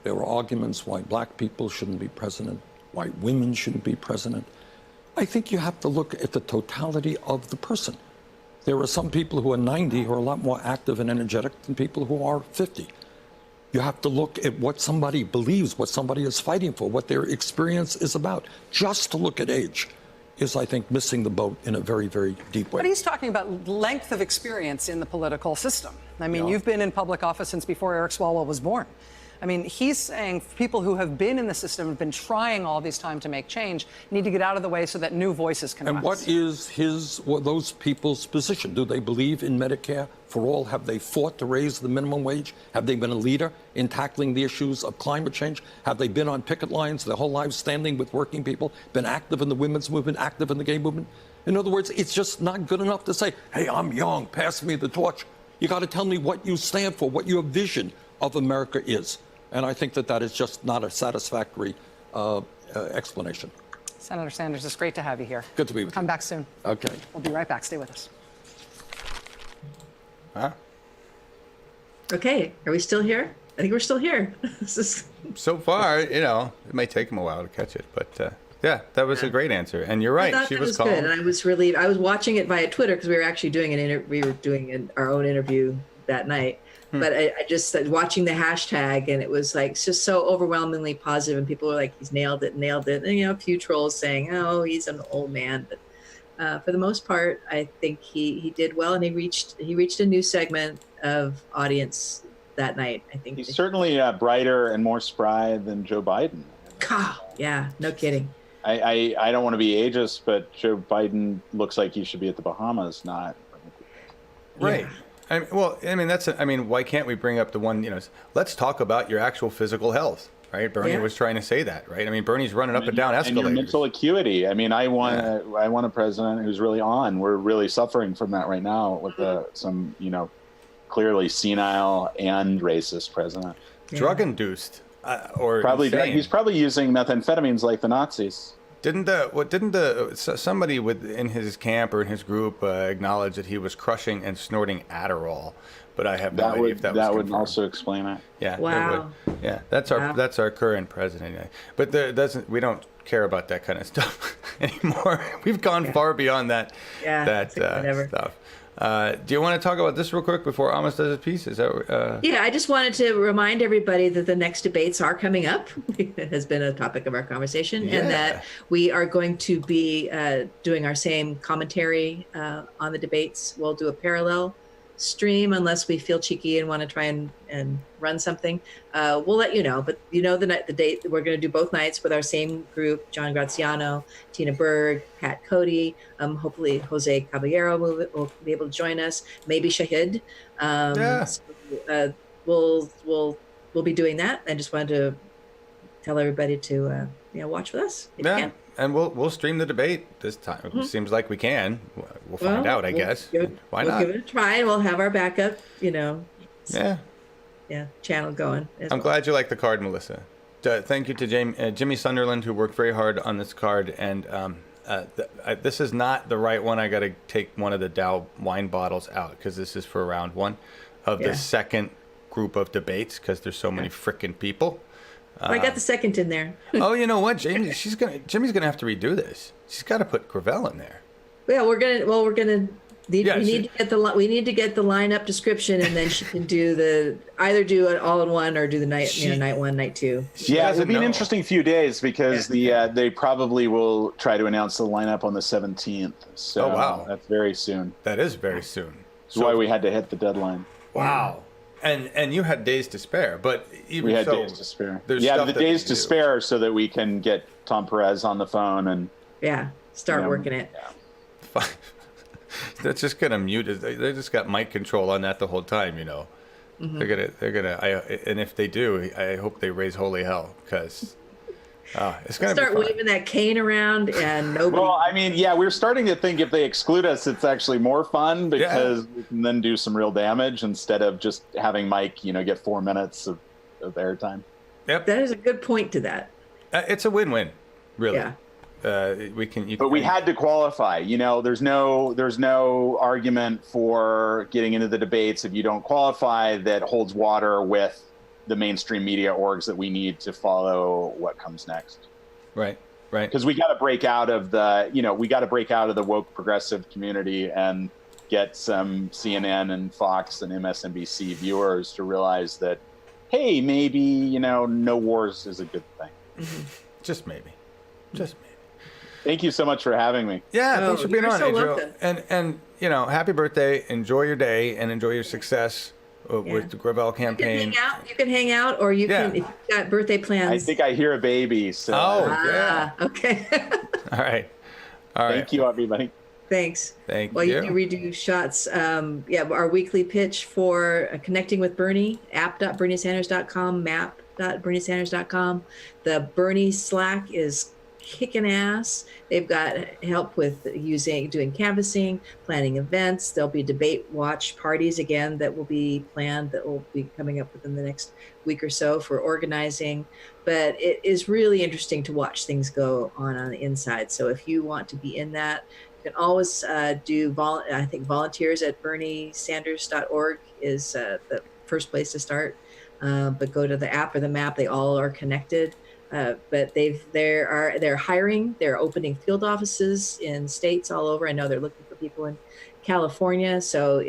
there were arguments why black people shouldn't be president, why women shouldn't be president. I think you have to look at the totality of the person. There are some people who are 90 who are a lot more active and energetic than people who are 50. You have to look at what somebody believes, what somebody is fighting for, what their experience is about. Just to look at age is, I think, missing the boat in a very, very deep way. But he's talking about length of experience in the political system. I mean, you've been in public office since before Eric Swalwell was born. I mean, he's saying people who have been in the system, have been trying all this time to make change, need to get out of the way so that new voices can rise. And what is those people's position? Do they believe in Medicare for all? Have they fought to raise the minimum wage? Have they been a leader in tackling the issues of climate change? Have they been on picket lines their whole lives standing with working people, been active in the women's movement, active in the gay movement? In other words, it's just not good enough to say, hey, I'm young, pass me the torch. You got to tell me what you stand for, what your vision of America is. And I think that is just not a satisfactory explanation. Senator Sanders, it's great to have you here. Good to be with you. Come back soon. Okay. We'll be right back. Stay with us. Okay. Are we still here? I think we're still here. So far, it may take him a while to catch it, but Yeah, that was a great answer. And you're right. She was calm. good. And I was relieved. I was watching it via Twitter because we were actually doing our own interview that night. But I just watching the hashtag, and it was like it's just so overwhelmingly positive, and people were like, "He's nailed it." And a few trolls saying, "Oh, he's an old man." But for the most part, I think he did well, and he reached a new segment of audience that night. I think he's certainly brighter and more spry than Joe Biden. Yeah, no kidding. I don't want to be ageist, but Joe Biden looks like he should be at the Bahamas, not right. Yeah. Why can't we bring up the one, let's talk about your actual physical health, right? Bernie was trying to say that, right? I mean, Bernie's running up and down escalators. And your mental acuity. I mean, I want a president who's really on. We're really suffering from that right now with some, clearly senile and racist president. Drug induced, or probably insane. He's probably using methamphetamines like the Nazis. Didn't somebody in his camp or in his group acknowledge that he was crushing and snorting Adderall? But I have no idea if that was that would confirmed. also explain it. Yeah. Wow. Yeah, that's our current president. But we don't care about that kind of stuff anymore. We've gone far beyond that. Yeah. That stuff. Do you want to talk about this real quick before Amos does his piece? Is that? Yeah, I just wanted to remind everybody that the next debates are coming up. It has been a topic of our conversation, and that we are going to be doing our same commentary on the debates. We'll do a parallel stream unless we feel cheeky and want to try and run something. We'll let you know, but the date we're going to do both nights with our same group: John Graziano, Tina Berg, Pat Cody. Hopefully Jose Caballero will be able to join us. Maybe Shahid. So, we'll be doing that. I just wanted to tell everybody to watch with us if you can. And we'll stream the debate this time. It seems like we can. We'll find out, I guess. Why not? We'll give it a try, and we'll have our backup, Yeah, channel going. I'm glad you like the card, Melissa. Thank you to Jimmy Sunderland, who worked very hard on this card. And this is not the right one. I got to take one of the Dow wine bottles out because this is for round one of the second group of debates because there's so many frickin' people. I got the second in there. Oh, you know what, Jamie? Jimmy's gonna have to redo this. She's got to put Gravel in there. Yeah, we need to get the lineup description, and then she can do either do it all in one or do the night one, night two. Yeah, it'll be an interesting few days because they probably will try to announce the lineup on the 17th. So wow, that's very soon. That is very soon. That's why we had to hit the deadline. Wow. And you had days to spare, but even we had so, days to spare. The days to spare so that we can get Tom Perez on the phone and start working it. Yeah. That's just gonna mute it. They just got mic control on that the whole time, Mm-hmm. They're gonna. And if they do, I hope they raise holy hell because. It's gonna start waving that cane around and nobody. Well, I mean, we're starting to think if they exclude us, it's actually more fun because we can then do some real damage instead of just having Mike, get 4 minutes of airtime. Yep, that is a good point to that. It's a win-win, really. Yeah. But we had to qualify. There's no argument for getting into the debates if you don't qualify that holds water with the mainstream media orgs that we need to follow what comes next. Right. Because we got to break out of the woke progressive community and get some CNN and Fox and MSNBC viewers to realize that, hey, maybe, no wars is a good thing. Mm-hmm. Just maybe. Thank you so much for having me. Yeah, thanks for being on, Adriel. Welcome. And happy birthday. Enjoy your day and enjoy your success with the Gravel campaign. You can hang out, or you can, if you've got birthday plans. I think I hear a baby. So. Okay. All right. Thank you, everybody. Thanks. Thank you. Well, you do redo shots. Our weekly pitch for connecting with Bernie, app.berniesanders.com, map.berniesanders.com. The Bernie Slack is kicking ass. They've got help with doing canvassing, planning events. There'll be debate watch parties again that will be planned, that will be coming up within the next week or so for organizing. But it is really interesting to watch things go on the inside. So if you want to be in that, you can always I think volunteers at berniesanders.org is the first place to start. But go to the app or the map. They all are connected. But they're hiring. They're opening field offices in states all over. I know they're looking for people in California. So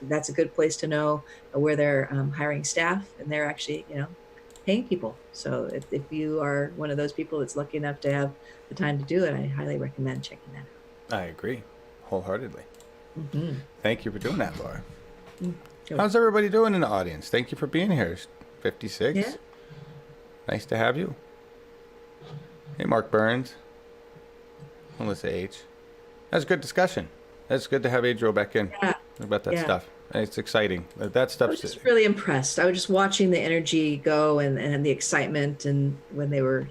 that's a good place to know where they're hiring staff, and they're actually, paying people. So if you are one of those people that's lucky enough to have the time to do it, I highly recommend checking that out. I agree wholeheartedly. Mm-hmm. Thank you for doing that, Laura. Mm-hmm. How's everybody doing in the audience? Thank you for being here. 56. Yeah. Nice to have you. Hey, Mark Burns. Melissa H. That's a good discussion. That's good to have Adriel back in about that stuff. It's exciting. That stuff's I was just really impressed. I was just watching the energy go and the excitement, and when they were,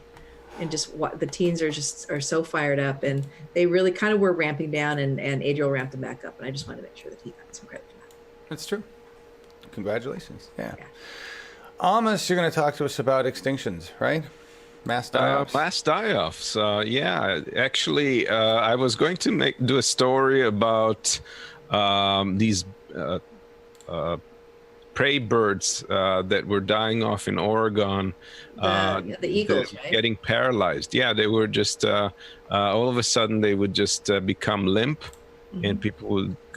and just what the teens are so fired up, and they really kind of were ramping down, and Adriel ramped them back up, and I just wanted to make sure that he got some credit for that. That's true. Congratulations. Yeah. Amos, you're going to talk to us about extinctions, right? Mass die-offs. Mass die-offs. Yeah, actually, I was going to do a story about these prey birds that were dying off in Oregon. The eagles, right? Getting paralyzed. Yeah, they were just all of a sudden they would just become limp, and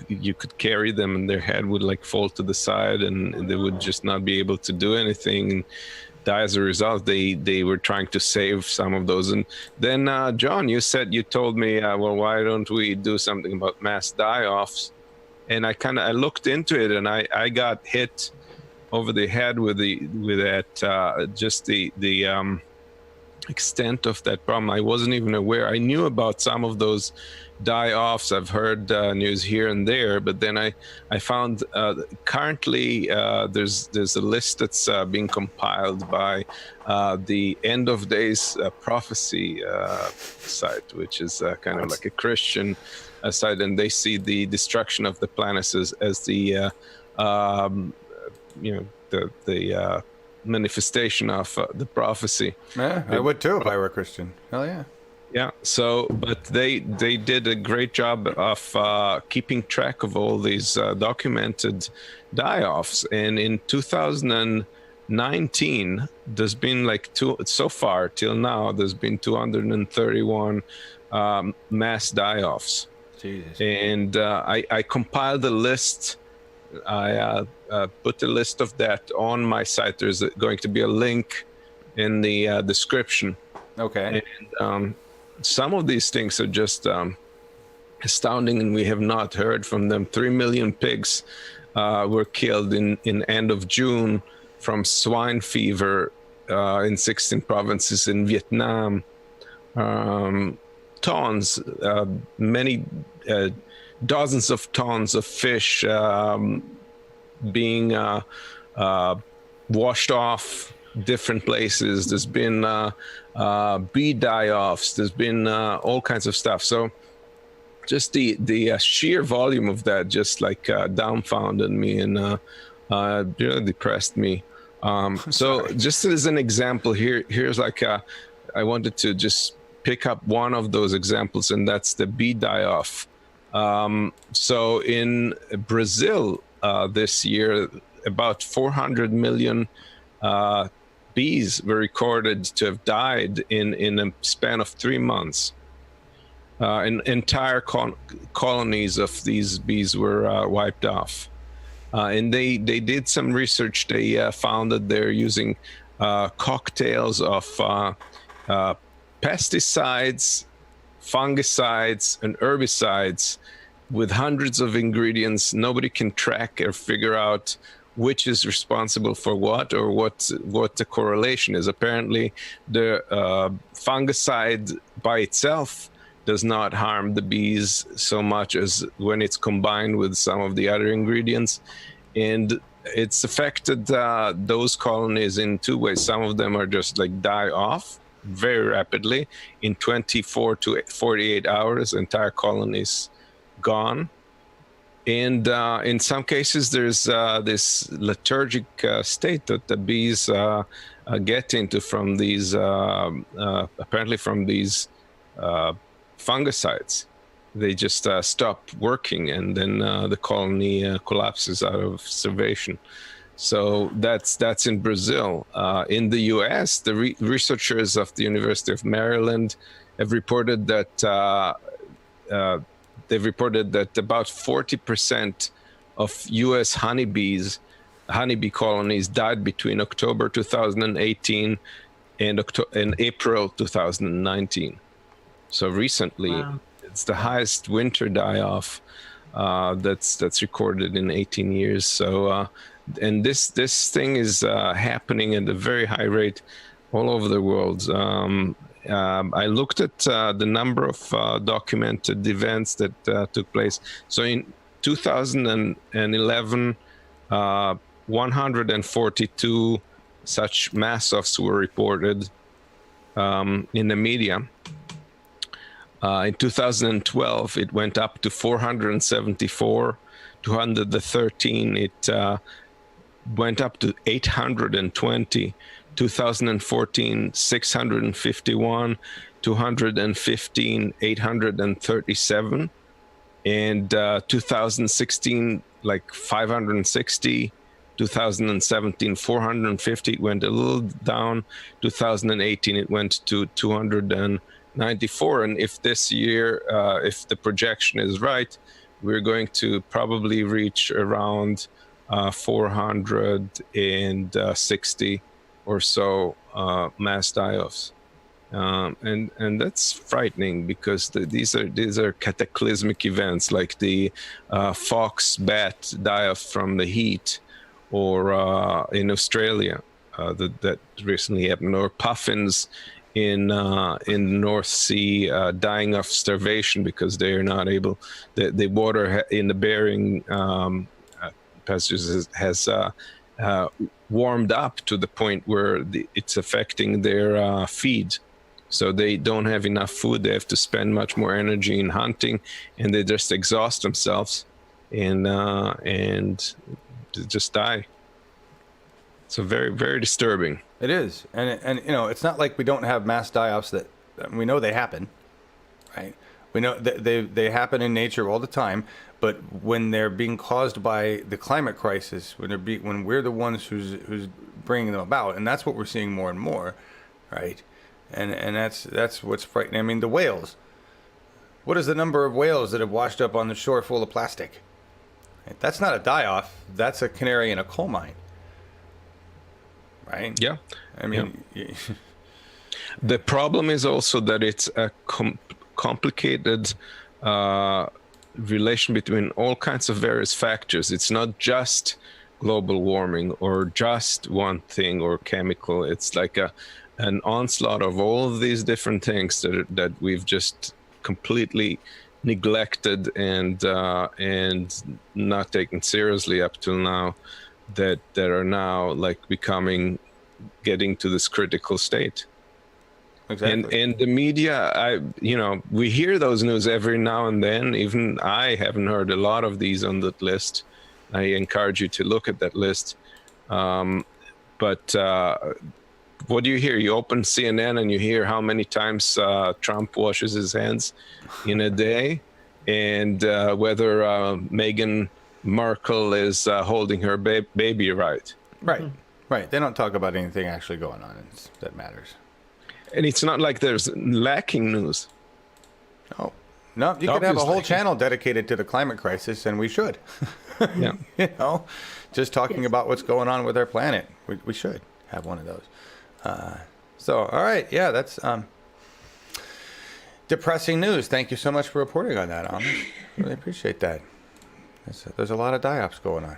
you could carry them, and their head would like fall to the side, and they would just not be able to do anything. And die as a result. They were trying to save some of those. And then John, you told me, well, why don't we do something about mass die-offs? And I looked into it, and I got hit over the head with that just the extent of that problem. I wasn't even aware. I knew about some of those die-offs. I've heard news here and there, but then I found currently there's a list that's being compiled by the End of Days Prophecy site, which is kind of like a Christian site, and they see the destruction of the planet as the the manifestation of the prophecy. Yeah, I would too if I were a Christian. Hell yeah. Yeah. So, but they did a great job of keeping track of all these documented die-offs. And in 2019, there's been so far till now, there's been 231 mass die-offs. Jesus. And I compiled a list. I put a list of that on my site. There's going to be a link in the description. Okay. And some of these things are just astounding, and we have not heard from them. 3 million pigs were killed in end of June from swine fever in 16 provinces in Vietnam. Tons, many dozens of tons of fish being washed off different places. There's been bee die-offs. There's been all kinds of stuff. So just the sheer volume of that just dumbfounded me and really depressed me. So just as an example, here's I wanted to just pick up one of those examples, and that's the bee die-off. So in Brazil this year, about 400 million bees were recorded to have died in a span of 3 months. Entire colonies of these bees were wiped off. And they did some research. They found that they're using cocktails of pesticides, fungicides, and herbicides with hundreds of ingredients. Nobody can track or figure out which is responsible for what, or what the correlation is. Apparently, the fungicide by itself does not harm the bees so much as when it's combined with some of the other ingredients. And it's affected those colonies in two ways. Some of them are just die off very rapidly. In 24 to 48 hours, entire colonies gone. And in some cases, there's this lethargic state that the bees get into from these, apparently from these fungicides. They just stop working, and then the colony collapses out of starvation. So that's in Brazil. In the U.S., the researchers of the University of Maryland have reported that about 40% of U.S. honeybee colonies died between October 2018 and April 2019. So recently, wow. It's the highest winter die-off that's recorded in 18 years. So, and this thing is happening at a very high rate all over the world. I looked at the number of documented events that took place. So in 2011, 142 such mass-offs were reported in the media. In 2012, it went up to 474. 2013, it went up to 820. 2014, 651. 2015, 837. And 2016, like 560. 2017, 450. It went a little down. 2018, it went to 294. And if this year, if the projection is right, we're going to probably reach around 460 or so mass die-offs. And that's frightening because these are cataclysmic events like the fox bat die-off from the heat, or in Australia that recently happened, or puffins in the North Sea dying of starvation because they are not able. The water in the Bering passages has warmed up to the point where it's affecting their feed. So they don't have enough food. They have to spend much more energy in hunting, and they just exhaust themselves and just die. So very, very disturbing. It is, and you know, it's not like we don't have mass die-offs that we know they happen, right? We know that they happen in nature all the time, but when they're being caused by the climate crisis, when we're the ones who's bringing them about, and that's what we're seeing more and more, right? And that's what's frightening. I mean, the whales. What is the number of whales that have washed up on the shore full of plastic? That's not a die-off. That's a canary in a coal mine. Right? Yeah. I mean, yeah. The problem is also that it's a complicated relation between all kinds of various factors. It's not just global warming or just one thing or chemical. It's like an onslaught of all of these different things that we've just completely neglected and not taken seriously up till now, that are now like getting to this critical state. Exactly. And the media, we hear those news every now and then. Even I haven't heard a lot of these on that list. I encourage you to look at that list. But what do you hear? You open CNN and you hear how many times Trump washes his hands in a day, and whether Meghan Markle is holding her baby right. Right. Right. They don't talk about anything actually going on that matters. And it's not like there's lacking news. No, you could have a whole channel dedicated to the climate crisis, and we should. Yeah. Just talking about what's going on with our planet. We should have one of those. So, all right. Yeah, that's depressing news. Thank you so much for reporting on that, Amish. Really appreciate that. There's a lot of die-offs going on.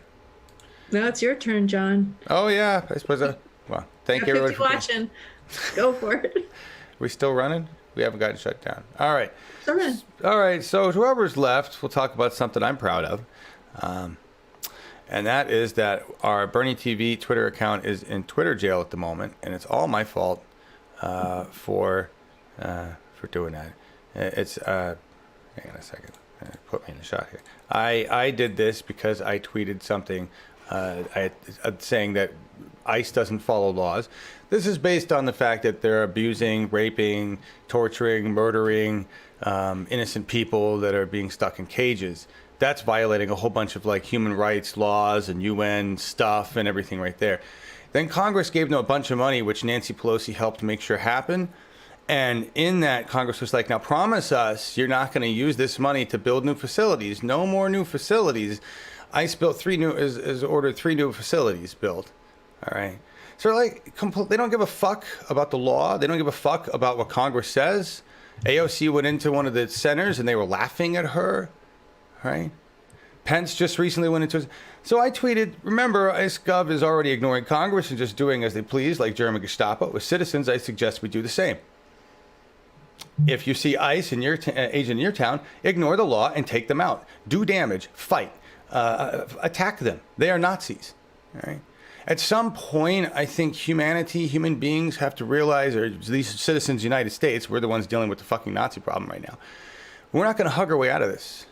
Now it's your turn, John. Oh, yeah. I suppose. Well, thank you, everybody. Watching. Go for it. We still running? We haven't gotten shut down. All right. Still running. All right. So whoever's left, we'll talk about something I'm proud of. And that is that our Bernie TV Twitter account is in Twitter jail at the moment, and it's all my fault for doing that. It's hang on a second. Put me in the shot here. I did this because I tweeted something saying that ICE doesn't follow laws. This is based on the fact that they're abusing, raping, torturing, murdering innocent people that are being stuck in cages. That's violating a whole bunch of like human rights laws and UN stuff and everything right there. Then Congress gave them a bunch of money, which Nancy Pelosi helped make sure happen. And in that, Congress was like, now promise us you're not going to use this money to build new facilities. No more new facilities. ICE built is ordered 3 new facilities built. All right. So like, they don't give a fuck about the law. They don't give a fuck about what Congress says. AOC went into one of the centers and they were laughing at her. Right? Pence just recently went into. So I tweeted, remember, ICE Gov is already ignoring Congress and just doing as they please, like German Gestapo. With citizens, I suggest we do the same. If you see ICE in your agent in your town, ignore the law and take them out. Do damage, fight, attack them. They are Nazis. All right? At some point, I think human beings have to realize, or these citizens of the United States, we're the ones dealing with the fucking Nazi problem right now. We're not going to hug our way out of this.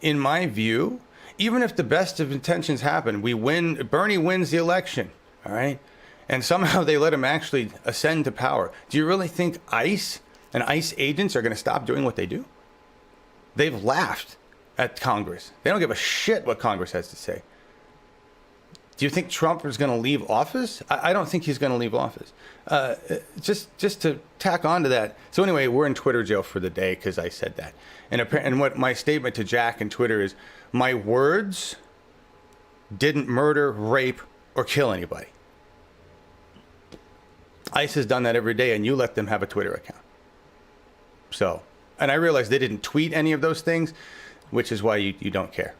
In my view, even if the best of intentions happen, Bernie wins the election, all right? And somehow they let him actually ascend to power. Do you really think ICE and ICE agents are going to stop doing what they do? They've laughed at Congress. They don't give a shit what Congress has to say. Do you think Trump is going to leave office? I don't think he's going to leave office. Just to tack on to that. So anyway, we're in Twitter jail for the day because I said that. And what my statement to Jack and Twitter is, my words didn't murder, rape, or kill anybody. ICE has done that every day, and you let them have a Twitter account. So, and I realized they didn't tweet any of those things, which is why you don't care.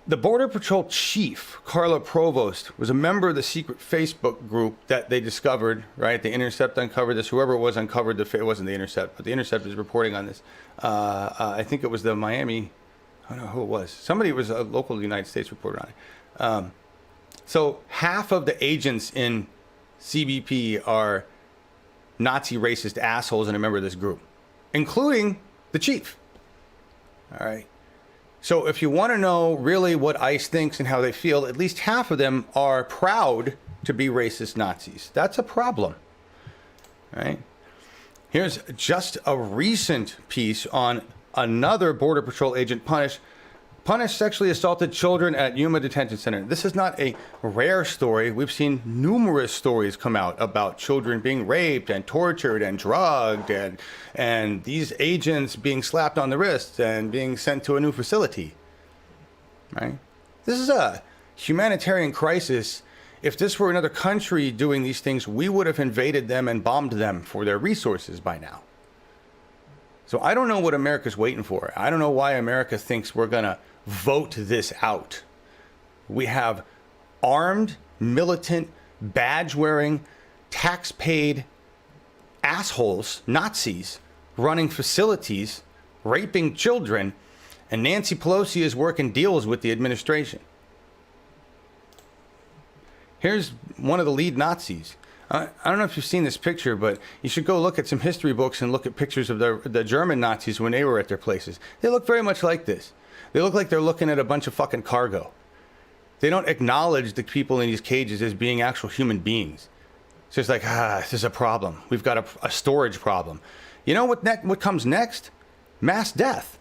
The Border Patrol chief, Carla Provost, was a member of the secret Facebook group that they discovered, right? The Intercept uncovered this. Whoever it was uncovered it wasn't the Intercept, but the Intercept is reporting on this. I think it was the Miami, I don't know who it was. Somebody was a local of the United States reported on it. So half of the agents in CBP are Nazi racist assholes and a member of this group, including the chief. All right. So if you want to know really what ICE thinks and how they feel, at least half of them are proud to be racist Nazis. That's a problem, right? Here's just a recent piece on another Border Patrol agent punished sexually assaulted children at Yuma Detention Center. This is not a rare story. We've seen numerous stories come out about children being raped and tortured and drugged and these agents being slapped on the wrist and being sent to a new facility, right? This is a humanitarian crisis. If this were another country doing these things, we would have invaded them and bombed them for their resources by now. So I don't know what America's waiting for. I don't know why America thinks we're going to vote this out. We have armed, militant, badge-wearing, tax-paid assholes, Nazis, running facilities, raping children, and Nancy Pelosi is working deals with the administration. Here's one of the lead Nazis. I don't know if you've seen this picture, but you should go look at some history books and look at pictures of the German Nazis when they were at their places. They look very much like this. They look like they're looking at a bunch of fucking cargo. They don't acknowledge the people in these cages as being actual human beings. It's just like, this is a problem. We've got a storage problem. You know what comes next? Mass death.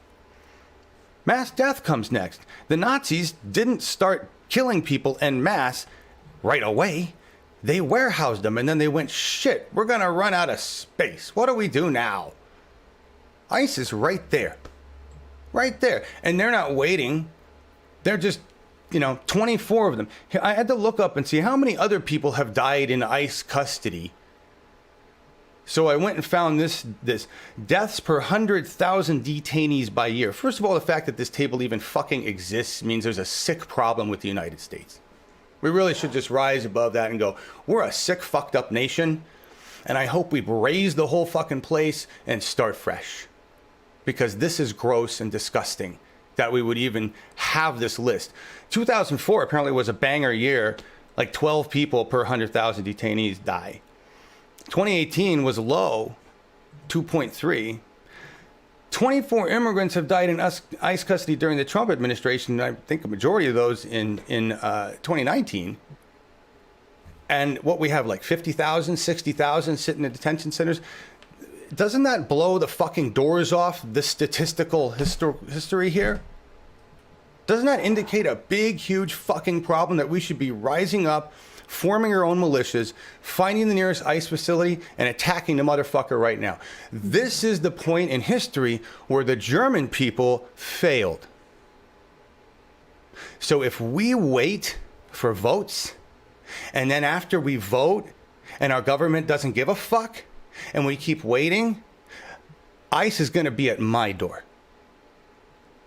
Mass death comes next. The Nazis didn't start killing people en masse right away. They warehoused them, and then they went, shit, we're going to run out of space. What do we do now? ICE is right there. Right there. And they're not waiting. They're just, 24 of them. I had to look up and see how many other people have died in ICE custody. So I went and found this deaths per 100,000 detainees by year. First of all, the fact that this table even fucking exists means there's a sick problem with the United States. We really should just rise above that and go, we're a sick, fucked up nation, and I hope we raise the whole fucking place and start fresh. Because this is gross and disgusting that we would even have this list. 2004 apparently was a banger year, like 12 people per 100,000 detainees die. 2018 was low, 2.3. 24 immigrants have died in ICE custody during the Trump administration. I think a majority of those in 2019. And what we have, like 50,000, 60,000 sitting in detention centers. doesn't that blow the fucking doors off this statistical history here? Doesn't that indicate a big, huge fucking problem that we should be rising up, forming our own militias, finding the nearest ICE facility, and attacking the motherfucker right now? This is the point in history where the German people failed. So if we wait for votes, and then after we vote, and our government doesn't give a fuck, and we keep waiting, ICE is going to be at my door.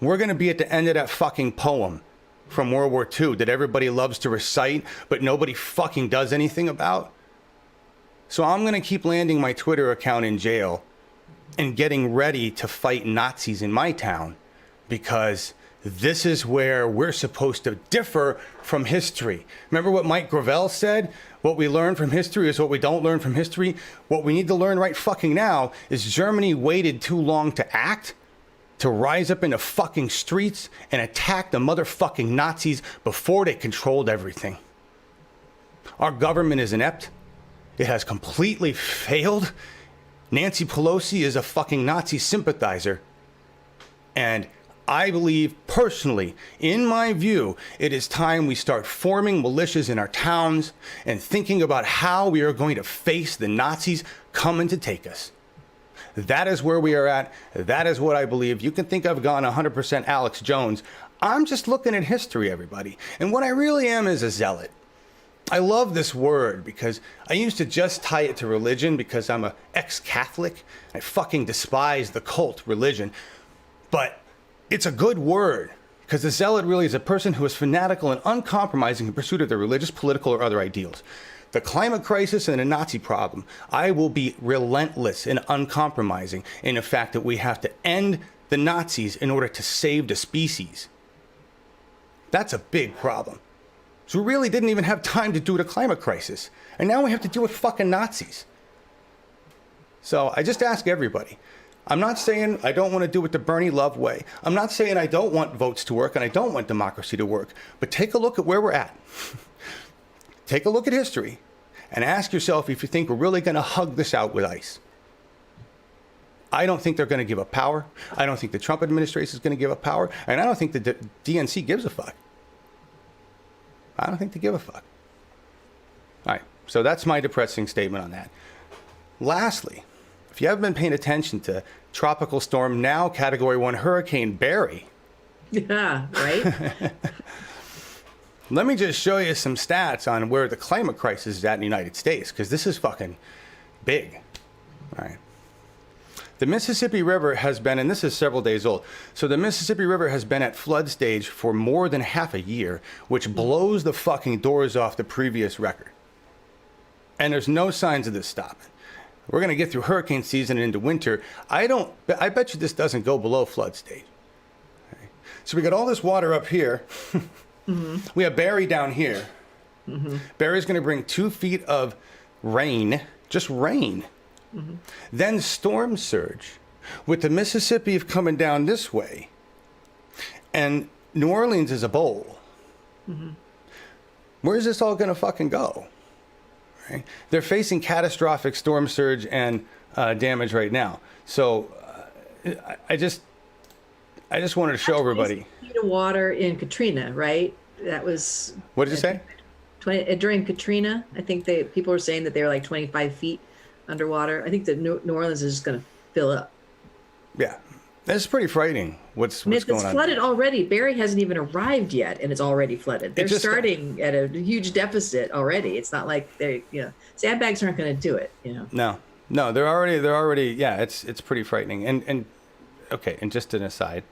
We're going to be at the end of that fucking poem from World War II that everybody loves to recite, but nobody fucking does anything about. So I'm going to keep landing my Twitter account in jail and getting ready to fight Nazis in my town, because this is where we're supposed to differ from history. Remember what Mike Gravel said? What we learn from history is what we don't learn from history. What we need to learn right fucking now is Germany waited too long to act, to rise up in the fucking streets and attack the motherfucking Nazis before they controlled everything. Our government is inept. It has completely failed. Nancy Pelosi is a fucking Nazi sympathizer. And I believe personally, in my view, it is time we start forming militias in our towns and thinking about how we are going to face the Nazis coming to take us. That is where we are at. That is what I believe. You can think I've gone 100% Alex Jones. I'm just looking at history, everybody. And what I really am is a zealot. I love this word because I used to just tie it to religion because I'm an ex-Catholic. I fucking despise the cult religion. But it's a good word because the zealot really is a person who is fanatical and uncompromising in pursuit of their religious, political, or other ideals. The climate crisis and the Nazi problem, I will be relentless and uncompromising in the fact that we have to end the Nazis in order to save the species. That's a big problem. So we really didn't even have time to do the climate crisis. And now we have to deal with fucking Nazis. So I just ask everybody. I'm not saying I don't want to do it the Bernie Love way. I'm not saying I don't want votes to work and I don't want democracy to work. But take a look at where we're at. Take a look at history and ask yourself if you think we're really going to hug this out with ICE. I don't think they're going to give up power. I don't think the Trump administration is going to give up power. And I don't think the DNC gives a fuck. I don't think they give a fuck. All right. So that's my depressing statement on that. Lastly, if you haven't been paying attention to Tropical Storm, now Category 1 Hurricane Barry. Yeah, right? Let me just show you some stats on where the climate crisis is at in the United States, because this is fucking big. All right. The Mississippi River has been, and this is several days old, so the Mississippi River has been at flood stage for more than half a year, which blows the fucking doors off the previous record. And there's no signs of this stopping. We're going to get through hurricane season and into winter. I bet you this doesn't go below flood stage. Okay. So we got all this water up here. Mm-hmm. We have Barry down here. Mm-hmm. Barry's going to bring 2 feet of rain, just rain. Mm-hmm. Then storm surge with the Mississippi coming down this way. And New Orleans is a bowl. Mm-hmm. Where's this all going to fucking go? Right? They're facing catastrophic storm surge and damage right now. So I just wanted to show everybody. Feet of water in Katrina, right? That was. What did you say? During Katrina, I think people were saying that they were like 25 feet underwater. I think that New Orleans is just going to fill up. Yeah, that's pretty frightening. What's going on? It's flooded already. Barry hasn't even arrived yet, and it's already flooded. They're starting at a huge deficit already. It's not like sandbags aren't going to do it. No, they're already. Yeah, it's pretty frightening. And okay, and just an aside.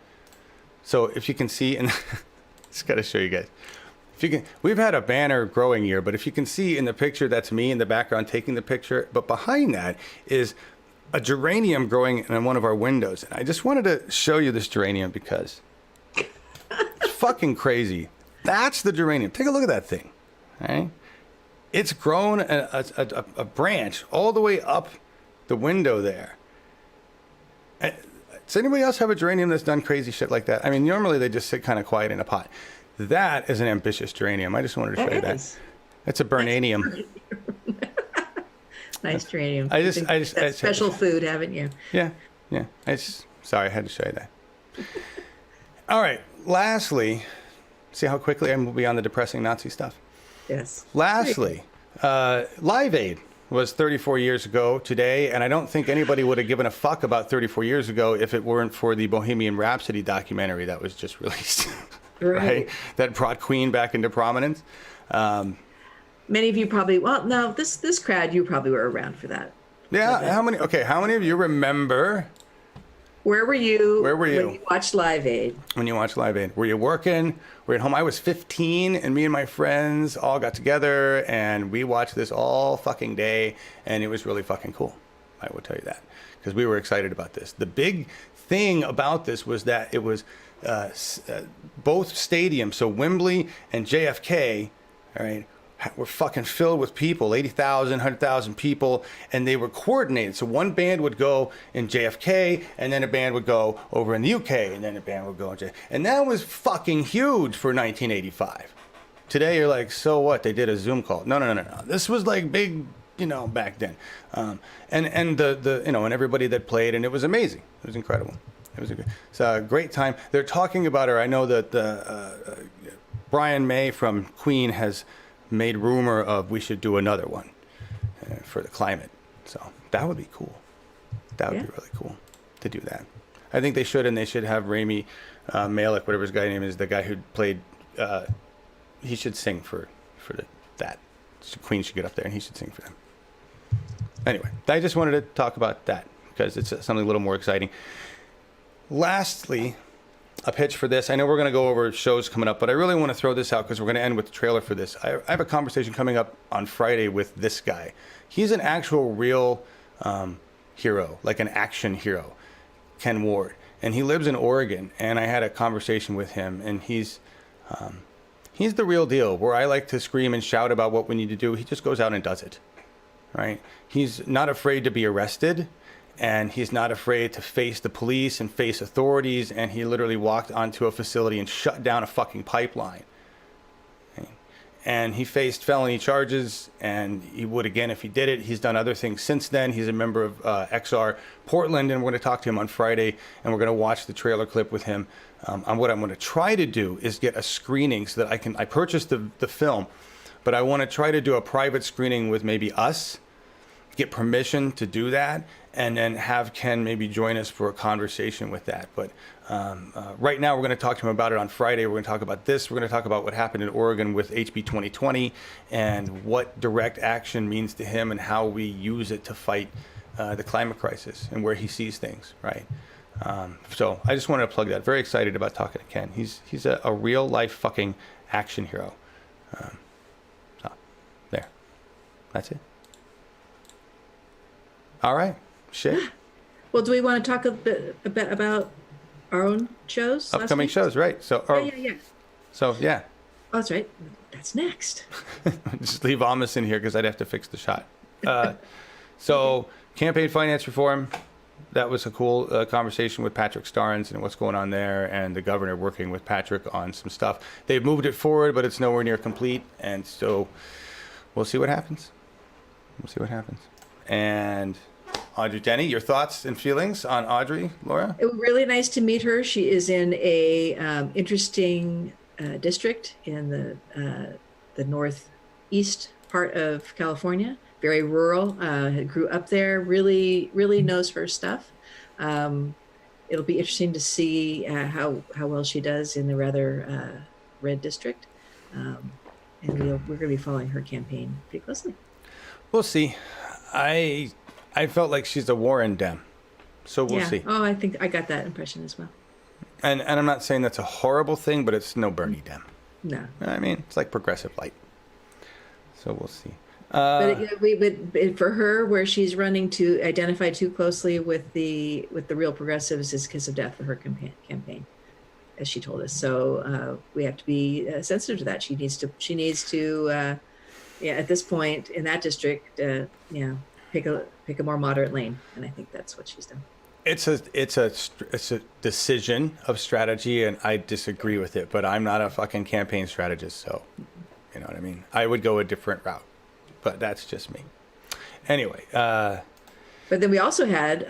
So if you can see, and just got to show you guys. If you can, we've had a banner growing year, but if you can see in the picture, that's me in the background taking the picture. But behind that is a geranium growing in one of our windows. And I just wanted to show you this geranium because it's fucking crazy. That's the geranium. Take a look at that thing. Right? It's grown a branch all the way up the window there. Does anybody else have a geranium that's done crazy shit like that? I mean, normally they just sit kind of quiet in a pot. That is an ambitious geranium. I just wanted to show you that. That's a burnanium. Nice geranium. I just special food, haven't you? Yeah. Sorry, I had to show you that. All right. Lastly, see how quickly I'm moving on the depressing Nazi stuff? Yes. Lastly, Live Aid was 34 years ago today, and I don't think anybody would have given a fuck about 34 years ago if it weren't for the Bohemian Rhapsody documentary that was just released, right? That brought Queen back into prominence. Many of you probably, well, no, this crowd, you probably were around for that. Yeah, how many of you remember? Where were you? Where were you? When you watched Live Aid? When you watched Live Aid. Were you working? Were you at home? I was 15, and me and my friends all got together, and we watched this all fucking day, and it was really fucking cool. I will tell you that, because we were excited about this. The big thing about this was that it was both stadiums, so Wembley and JFK, all right, were fucking filled with people, 80,000, 100,000 people, and they were coordinated. So one band would go in JFK, and then a band would go over in the UK, and then a band would go in JFK. And that was fucking huge for 1985. Today, you're like, so what? They did a Zoom call. No. This was like big, back then. And the and everybody that played, and it was amazing. It was incredible. It's a great time. They're talking about her. I know that Brian May from Queen has made rumor of we should do another one for the climate. So that would be cool. That would be really cool to do that. I think they should, and they should have Rami Malek, whatever his guy name is, the guy who played, he should sing for that. Queen should get up there and he should sing for them. Anyway, I just wanted to talk about that because it's something a little more exciting. Lastly, a pitch for this. I know we're going to go over shows coming up, but I really want to throw this out because we're going to end with the trailer for this. I have a conversation coming up on Friday with this guy. He's an actual real hero, like an action hero, Ken Ward. And he lives in Oregon, and I had a conversation with him, and he's the real deal. Where I like to scream and shout about what we need to do, he just goes out and does it, right? He's not afraid to be arrested. And he's not afraid to face the police and face authorities. And he literally walked onto a facility and shut down a fucking pipeline. And he faced felony charges, and he would again if he did it. He's done other things since then. He's a member of XR Portland, and we're going to talk to him on Friday, and we're going to watch the trailer clip with him. And what I'm going to try to do is get a screening so that I purchased the film, but I want to try to do a private screening with maybe us, get permission to do that, and then have Ken maybe join us for a conversation with that. But right now we're going to talk to him about it on Friday. We're going to talk about this. We're going to talk about what happened in Oregon with HB 2020 and what direct action means to him and how we use it to fight the climate crisis and where he sees things, right? So I just wanted to plug that. Very excited about talking to Ken. He's a real life fucking action hero. So there, that's it. All right. Shit. Well, do we want to talk a bit about our own shows? Upcoming shows, right? So, yeah. So, yeah. Oh, that's right. That's next. Just leave Amos in here because I'd have to fix the shot. So, campaign finance reform. That was a cool conversation with Patrick Starnes and what's going on there, and the governor working with Patrick on some stuff. They've moved it forward, but it's nowhere near complete, and so we'll see what happens. And Audrey Denny, your thoughts and feelings on Audrey, Laura? It was really nice to meet her. She is in a interesting district in the northeast part of California. Very rural. Grew up there. Really knows her stuff. It'll be interesting to see how well she does in the rather red district, and we're going to be following her campaign pretty closely. We'll see. I felt like she's a Warren Dem, so we'll see. Oh, I think I got that impression as well. And I'm not saying that's a horrible thing, but it's no Bernie Dem. No. I mean, it's like progressive light. So we'll see. But for her, where she's running to identify too closely with the real progressives is kiss of death for her campaign, as she told us. So we have to be sensitive to that. She needs to. At this point in that district, pick a more moderate lane, and I think that's what she's done. It's a decision of strategy, and I disagree with it. But I'm not a fucking campaign strategist, so you know what I mean. I would go a different route, but that's just me. Anyway. But then we also had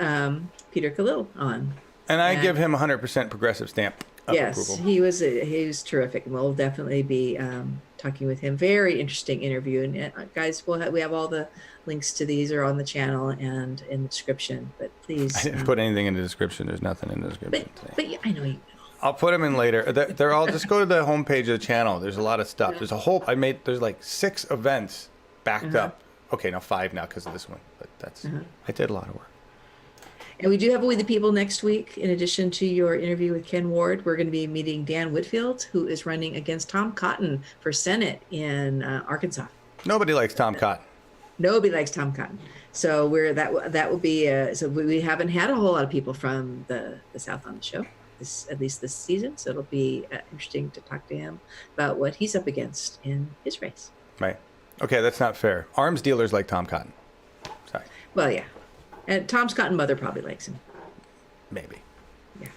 Peter Khalil on. And I give him 100% progressive stamp of approval. He was terrific. And we'll definitely be talking with him. Very interesting interview. And guys, we have all the links to these are on the channel and in the description. But please. I didn't put anything in the description. There's nothing in the description. But yeah, I know you. I'll put them in later. They're all just go to the homepage of the channel. There's a lot of stuff. There's a whole. There's like 6 events backed up. Okay, now 5 now because of this one. But that's. I did a lot of work. And we do have We the People next week. In addition to your interview with Ken Ward, we're going to be meeting Dan Whitfield, who is running against Tom Cotton for Senate in Arkansas. Nobody likes Tom Cotton. Nobody likes Tom Cotton. So that will be. So we haven't had a whole lot of people from the South on the show. At least this season, so it'll be interesting to talk to him about what he's up against in his race. Right. Okay, that's not fair. Arms dealers like Tom Cotton. Sorry. Well, yeah, and Tom's Cotton mother probably likes him. Maybe. Yeah.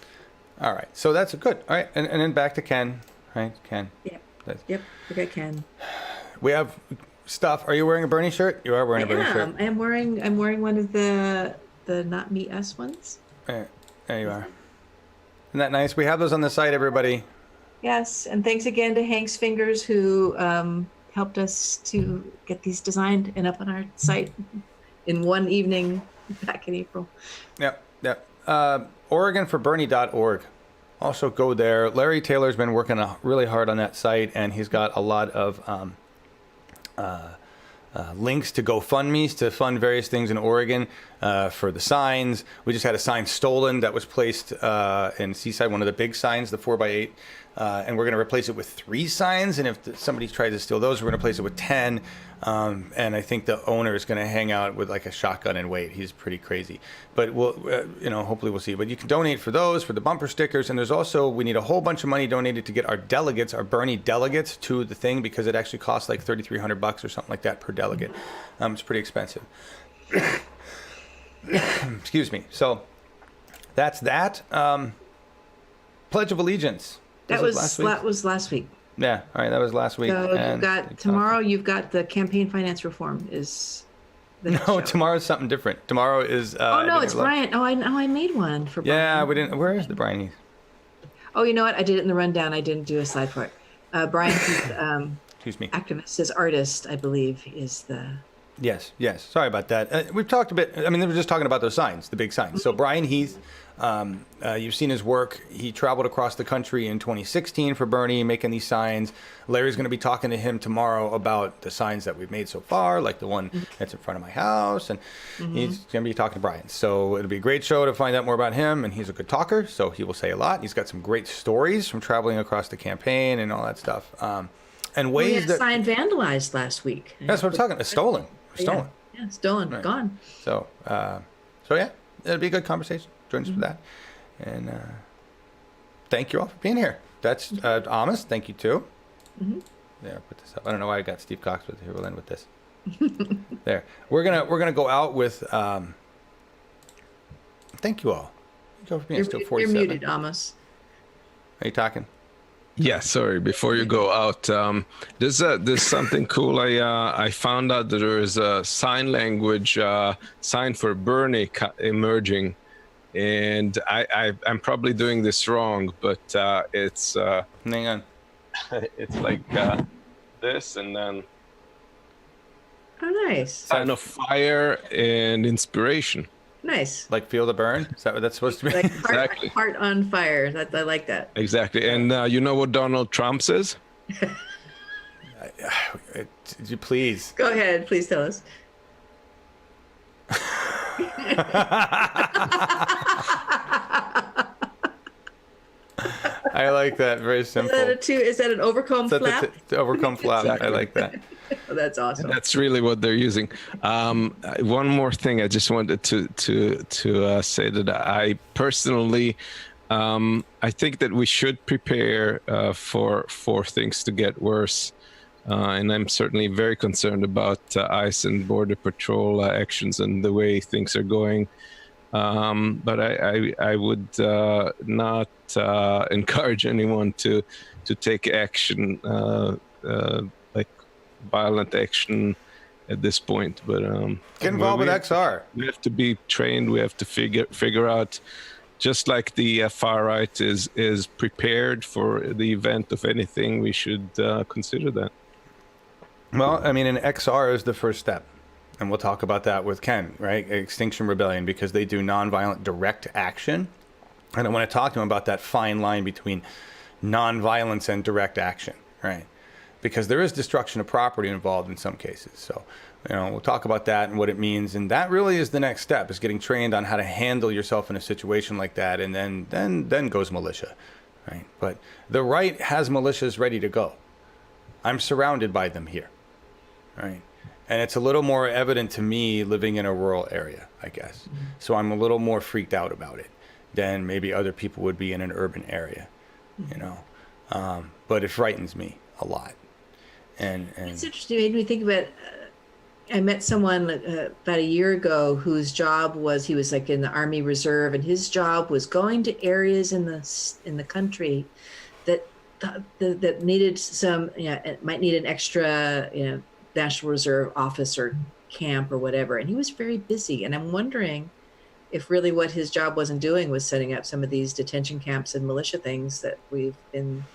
All right. So that's good. All right, and then back to Ken. Right, Ken. Yep. We got Ken. We have stuff. Are you wearing a Bernie shirt? You are wearing a Bernie shirt. I'm wearing one of the Not Me Us ones. There you are. Isn't that nice? We have those on the site, everybody. Yes, and thanks again to Hank's Fingers, who helped us to get these designed and up on our site in one evening back in April. Yep. OregonForBernie.org. Also go there. Larry Taylor's been working really hard on that site, and he's got a lot of links to GoFundMes to fund various things in Oregon for the signs. We just had a sign stolen that was placed in Seaside, one of the big signs, the 4x8. And we're going to replace it with 3 signs. And if somebody tries to steal those, we're going to replace it with 10. And I think the owner is going to hang out with like a shotgun and wait. He's pretty crazy. But we'll, hopefully we'll see. But you can donate for those, for the bumper stickers. And there's also, we need a whole bunch of money donated to get our delegates, our Bernie delegates to the thing, because it actually costs like $3,300 or something like that per delegate. It's pretty expensive. Excuse me. So that's that. Pledge of Allegiance. That was last week. Yeah, all right, that was last week. So you've got tomorrow. You've got the campaign finance reform. Tomorrow's something different. Tomorrow is. Oh no, it's Brian. I made one for Brian. Yeah, we didn't. Where is the Brian? Oh, you know what? I did it in the rundown. I didn't do a slide for it. Brian, excuse me. Activist, says artist, I believe, is the. Yes. Sorry about that. We've talked a bit. I mean, they were just talking about those signs, the big signs. So Brian Heath, you've seen his work. He traveled across the country in 2016 for Bernie, making these signs. Larry's going to be talking to him tomorrow about the signs that we've made so far, like the one that's in front of my house. And he's going to be talking to Brian. So it'll be a great show to find out more about him. And he's a good talker, so he will say a lot. He's got some great stories from traveling across the campaign and all that stuff. And ways we had a sign vandalized last week. That's what I'm talking about. It's stolen. Yeah, stolen, right. Gone. So yeah, it'll be a good conversation. Join us for that. And thank you all for being here. That's Amos. Thank you too. There, put this up. I don't know why I got Steve Cox with here. We'll end with this. There. We're gonna go out with. Thank you all. Thank you all for being still 47. You're muted, Amos. Are you talking? Yeah, sorry. Before you go out, there's something cool. I found out that there is a sign language sign for Bernie emerging, and I'm probably doing this wrong, but it's hang on. It's like this, and then oh, nice. Sign of fire and inspiration. Nice. Like feel the burn? Is that what that's supposed to be? Like Exactly. Heart on fire. I like that. Exactly. And you know what Donald Trump says? Did you please? Go ahead. Please tell us. I like that. Very simple. Is that an overcome flap? Overcome flap. Exactly. I like that. Oh, that's awesome. That's really what they're using. One more thing, I just wanted to say that I personally, I think that we should prepare for things to get worse, and I'm certainly very concerned about ICE and Border Patrol actions and the way things are going. But I would not encourage anyone to take action, like violent action, at this point. But get involved with XR. We have to be trained. We have to figure out. Just like the far right is prepared for the event of anything, we should consider that. Well, I mean, an XR is the first step. And we'll talk about that with Ken, right? Extinction Rebellion, because they do nonviolent direct action. And I want to talk to him about that fine line between nonviolence and direct action, right? Because there is destruction of property involved in some cases. So, we'll talk about that and what it means. And that really is the next step, is getting trained on how to handle yourself in a situation like that. And then goes militia, right? But the right has militias ready to go. I'm surrounded by them here, right? And it's a little more evident to me living in a rural area, I guess. So I'm a little more freaked out about it than maybe other people would be in an urban area, But it frightens me a lot. And it's interesting. It made me think about. I met someone about a year ago whose job was, he was like in the Army Reserve, and his job was going to areas in the country that needed some, it might need an extra, National Reserve office or camp or whatever. And he was very busy. And I'm wondering if really what his job wasn't doing was setting up some of these detention camps and militia things that we've been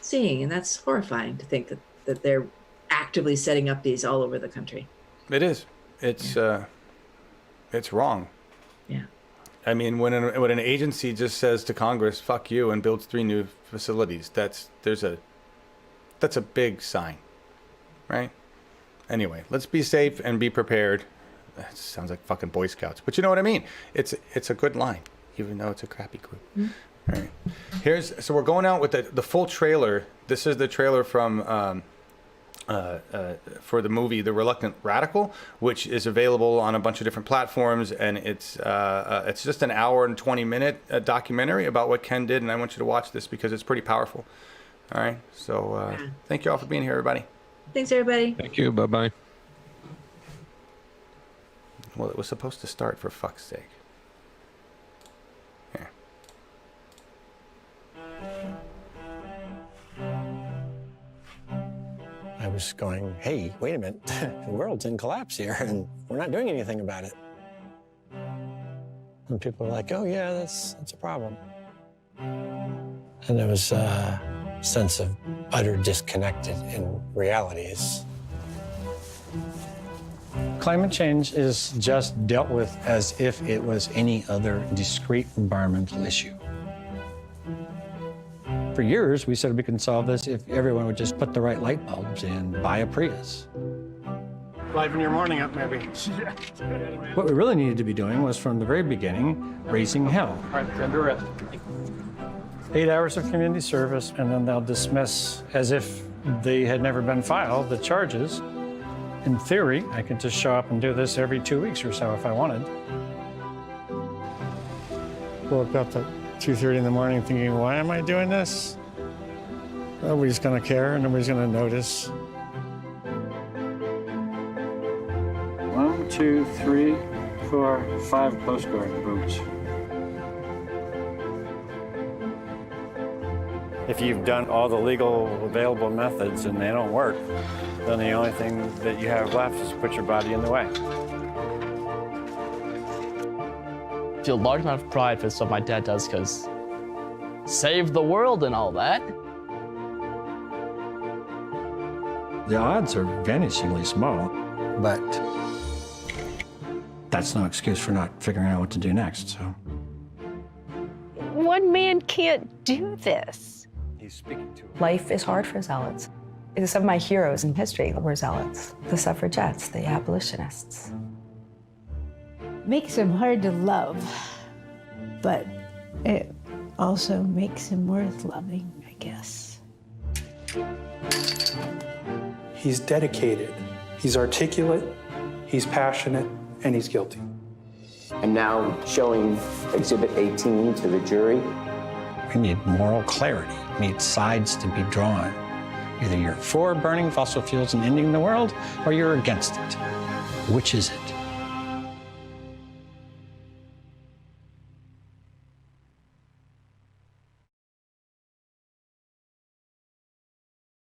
seeing. And that's horrifying to think that they're actively setting up these all over the country. It is. It's wrong. Yeah. I mean, when an agency just says to Congress, "Fuck you," and builds 3 new facilities, that's a big sign, right? Anyway, let's be safe and be prepared. That sounds like fucking Boy Scouts, but you know what I mean. It's a good line, even though it's a crappy group. Mm-hmm. All right. So we're going out with the full trailer. This is the trailer from. For the movie The Reluctant Radical, which is available on a bunch of different platforms, and it's just an hour and 20-minute documentary about what Ken did, and I want you to watch this because it's pretty powerful. All right, so thank you all for being here, everybody. Thanks, everybody. Thank you. Bye-bye. Well, it was supposed to start, for fuck's sake. Here. I was going, hey, wait a minute, the world's in collapse here, and we're not doing anything about it. And people are like, oh, yeah, that's a problem. And there was a sense of utter disconnected in realities. Climate change is just dealt with as if it was any other discrete environmental issue. For years, we said we can solve this if everyone would just put the right light bulbs and buy a Prius. Liven your morning up, maybe. What we really needed to be doing was, from the very beginning, raising hell. All right, under arrest. 8 hours of community service, and then they'll dismiss, as if they had never been filed, the charges. In theory, I could just show up and do this every 2 weeks or so if I wanted. Woke up at 2:30 in the morning thinking, why am I doing this? Nobody's gonna care, nobody's gonna notice. 1, 2, 3, 4, 5 Coast Guard boats. If you've done all the legal available methods and they don't work, then the only thing that you have left is to put your body in the way. I feel a large amount of pride for the stuff my dad does, because save the world and all that. The odds are vanishingly small, but that's no excuse for not figuring out what to do next, so. One man can't do this. He's speaking to us. Life is hard for zealots. Some of my heroes in history were zealots. The suffragettes, the abolitionists. Makes him hard to love, but it also makes him worth loving, I guess. He's dedicated, he's articulate, he's passionate, and he's guilty. I'm now showing Exhibit 18 to the jury. We need moral clarity. We need sides to be drawn. Either you're for burning fossil fuels and ending the world, or you're against it. Which is it?